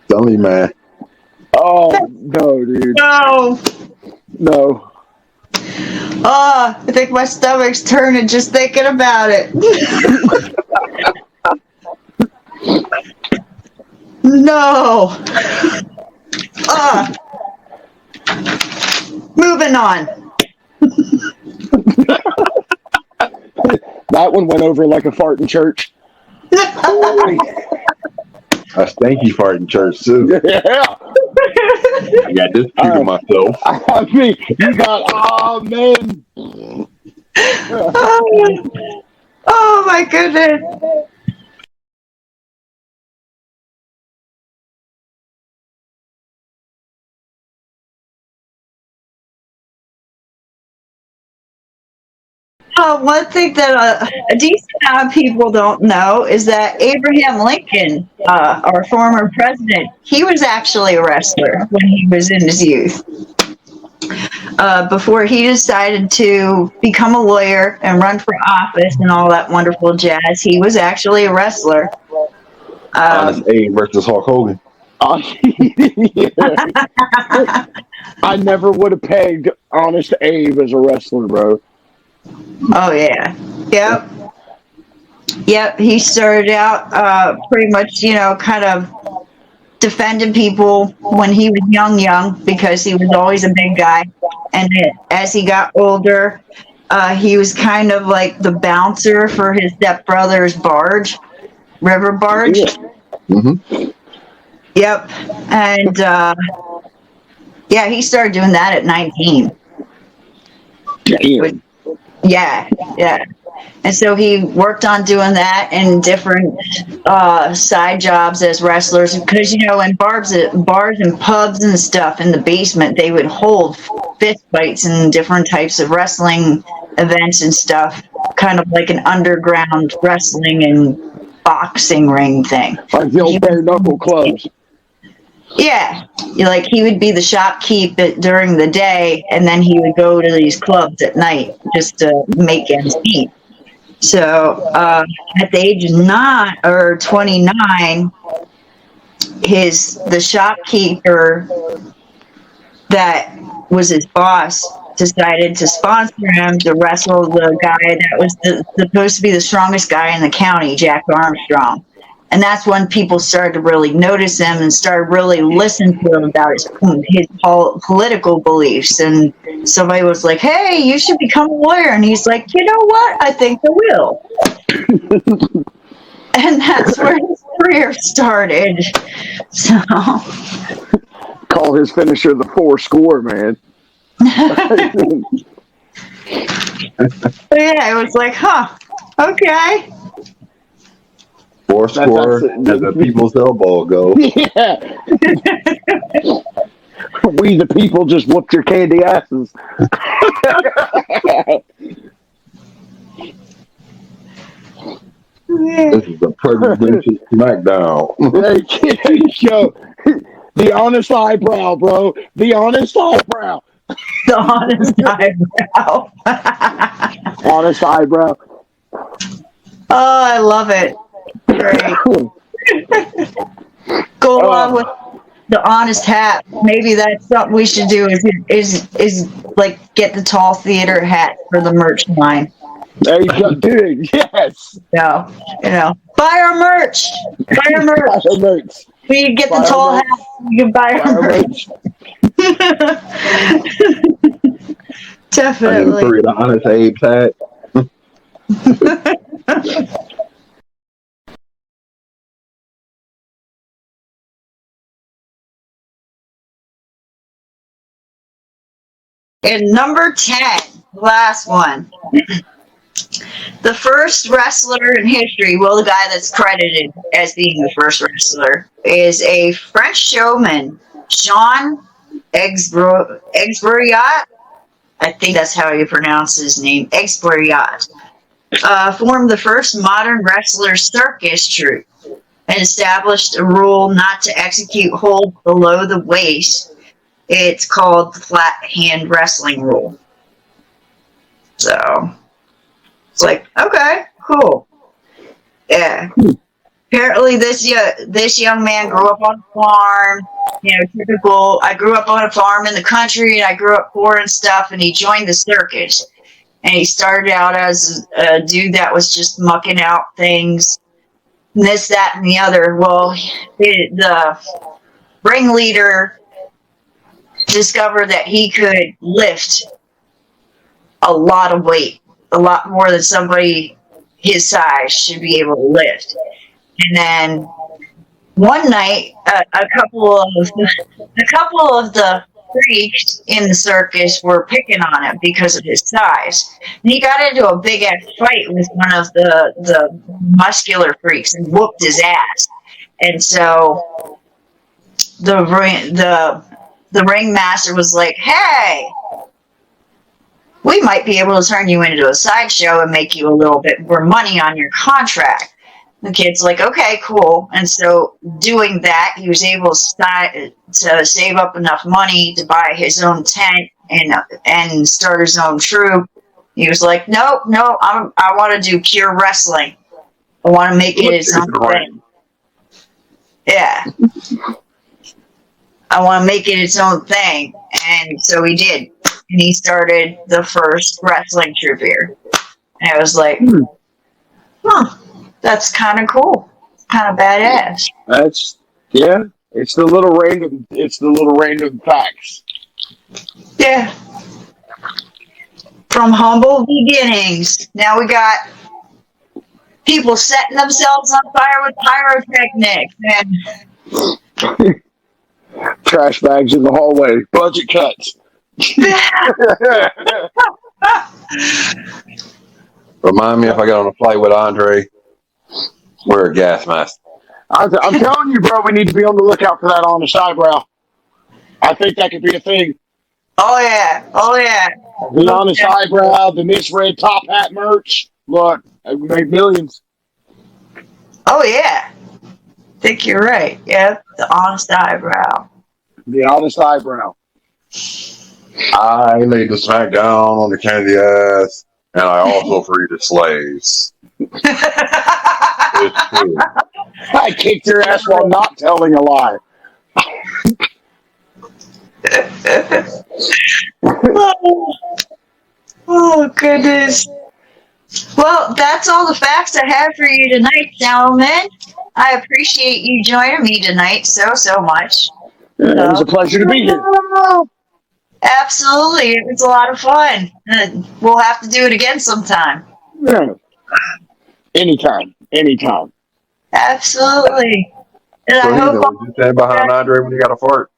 Tell me, man.
Oh no, dude. No.
I think my stomach's turning just thinking about it. No. Moving on.
That one went over like a fart in church.
A stanky fart in church too.
Yeah.
I got this cue to myself.
I mean, you got man.
Oh my goodness. One thing that a decent amount of people don't know is that Abraham Lincoln, our former president, he was actually a wrestler when he was in his youth. Before he decided to become a lawyer and run for office and all that wonderful jazz, he was actually a wrestler.
Honest Abe versus Hulk Hogan.
I never would have pegged Honest Abe as a wrestler, bro.
Oh yeah. Yep. He started out pretty much, kind of defending people when he was young, because he was always a big guy. And as he got older, he was kind of like the bouncer for his stepbrother's river barge.
Yeah. Mm-hmm.
Yep. And he started doing that at 19.
Damn.
Yeah. And so he worked on doing that and different side jobs as wrestlers, because in bars and pubs and stuff in the basement, they would hold fist fights and different types of wrestling events and stuff, kind of like an underground wrestling and boxing ring thing.
Like the old bare knuckle clubs.
Yeah, he would be the shopkeep during the day, and then he would go to these clubs at night just to make ends meet. So at the age of 29, the shopkeeper that was his boss decided to sponsor him to wrestle the guy that was supposed to be the strongest guy in the county, Jack Armstrong. And that's when people started to really notice him and started really listening to him about his political beliefs. And somebody was like, hey, you should become a lawyer. And he's like, you know what? I think I will. And that's where his career started. So,
call his finisher the 4-score, man.
But yeah, it was like, okay.
Four score and the people's elbow go.
Yeah. We the people just whooped your candy asses.
This is a presidential smackdown.
There you go. The honest eyebrow, bro. The honest eyebrow.
The honest eyebrow.
Honest eyebrow.
Oh, I love it. Great. Go along with the honest hat. Maybe that's something we should do. Is like get the tall theater hat for the merch line.
There you go, dude. Yes.
So, buy our merch. Buy our merch.
Buy our merch.
We get
Buy
the
our
tall
merch.
hat. You can buy our merch.
I get
Definitely.
three of the honest Abe's hat.
And number 10, last one. The first wrestler in history, well, the guy that's credited as being the first wrestler, is a French showman, Jean Exbriat. I think that's how you pronounce his name, Exbriat. Formed the first modern wrestler circus troupe and established a rule not to execute holds below the waist. It's called the flat hand wrestling rule. So it's like, okay, cool. Yeah. Apparently this young man grew up on a farm, typical. I grew up on a farm in the country and I grew up poor and stuff, and he joined the circus. And he started out as a dude that was just mucking out things, this, that, and the other. Well, the ringleader discovered that he could lift a lot of weight, a lot more than somebody his size should be able to lift. And then one night, a couple of the freaks in the circus were picking on him because of his size. And he got into a big ass fight with one of the muscular freaks and whooped his ass. And so the ringmaster was like, "Hey, we might be able to turn you into a sideshow and make you a little bit more money on your contract." The kid's like, "Okay, cool." And so doing that, he was able to save up enough money to buy his own tent and start his own troupe. He was like, "Nope, I want to do pure wrestling. I want to make it his own thing." Yeah. I want to make it its own thing. And so he did. And he started the first wrestling troupe here. And I was like, that's kind of cool. Kind of badass.
It's the little random facts.
Yeah. From humble beginnings. Now we got people setting themselves on fire with pyrotechnics and
trash bags in the hallway. Budget cuts.
Remind me if I get on a flight with Andre, wear a gas mask.
I'm telling you, bro, we need to be on the lookout for that honest eyebrow. I think that could be a thing.
Oh yeah.
The honest eyebrow, the misread top hat merch. Look, we made millions.
Oh yeah. I think you're right. Yep, the honest eyebrow.
The honest eyebrow.
I laid the smack down on the candy ass, and I also freed the slaves. It's true.
I kicked your ass while not telling a lie.
Oh, goodness. Well, that's all the facts I have for you tonight, gentlemen. I appreciate you joining me tonight so much.
It was a pleasure to be here.
Absolutely. It was a lot of fun. We'll have to do it again sometime.
Yeah. Anytime.
Absolutely. And
So
I hope
would you stand behind Andre when you got a fart?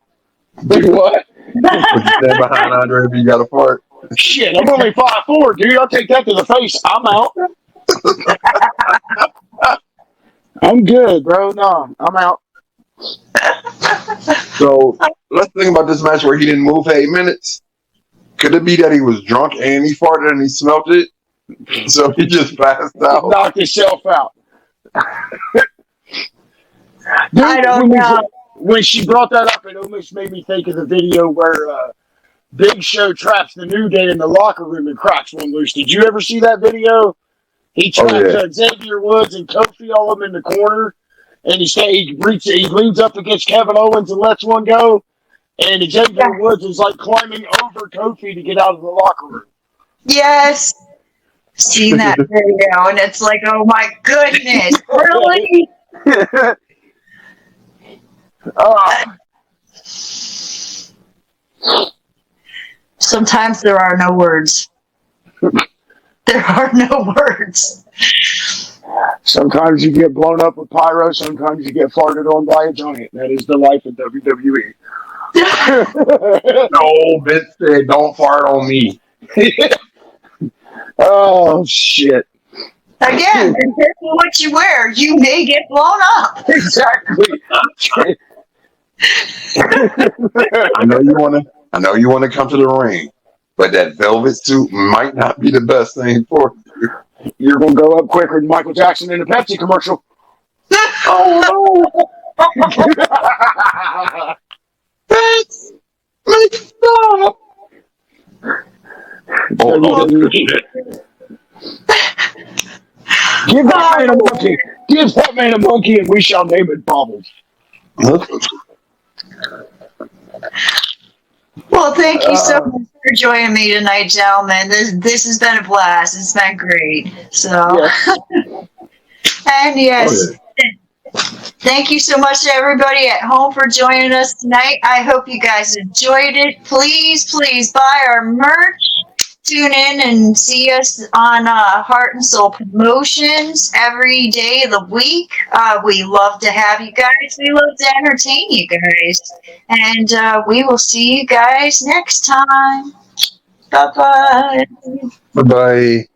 Do what?
Would you stand behind Andre if you got a fart?
Shit, I'm only 5'4", dude. I'll take that to the face. I'm out. I'm good, bro. No, I'm out.
So let's think about this match where he didn't move for 8 minutes. Could it be that he was drunk and he farted and he smelt it? So he just passed out.
Knocked himself out. Dude,
I don't know.
when she brought that up, it almost made me think of the video where Big Show traps the New Day in the locker room and cracks one loose. Did you ever see that video? He traps Xavier Woods and Kofi all of them in the corner, and he leans up against Kevin Owens and lets one go, and Xavier Woods is like climbing over Kofi to get out of the locker room.
Yes. Seen that video, and it's like, oh my goodness, really? Sometimes there are no words. There are no words.
Sometimes you get blown up with pyro, sometimes you get farted on by a giant. That is the life of WWE.
No, Vince said, don't fart on me.
Oh, shit.
Again, be careful what you wear. You may get blown up.
Exactly.
I know you want to come to the ring, but that velvet suit might not be the best thing for you.
You're going to go up quicker than Michael Jackson in a Pepsi commercial.
Oh no! Vince, make it stop! Oh, shit.
Give that man a monkey. Give that man a monkey, and we shall name it Bobbles.
Well, thank you so much for joining me tonight, gentlemen. This has been a blast. It's been great. So,
Yes.
and yes, thank you so much to everybody at home for joining us tonight. I hope you guys enjoyed it. Please, please buy our merch. Tune in and see us on Heart and Soul Promotions every day of the week. We love to have you guys. We love to entertain you guys. And we will see you guys next time. Bye-bye.
Bye-bye.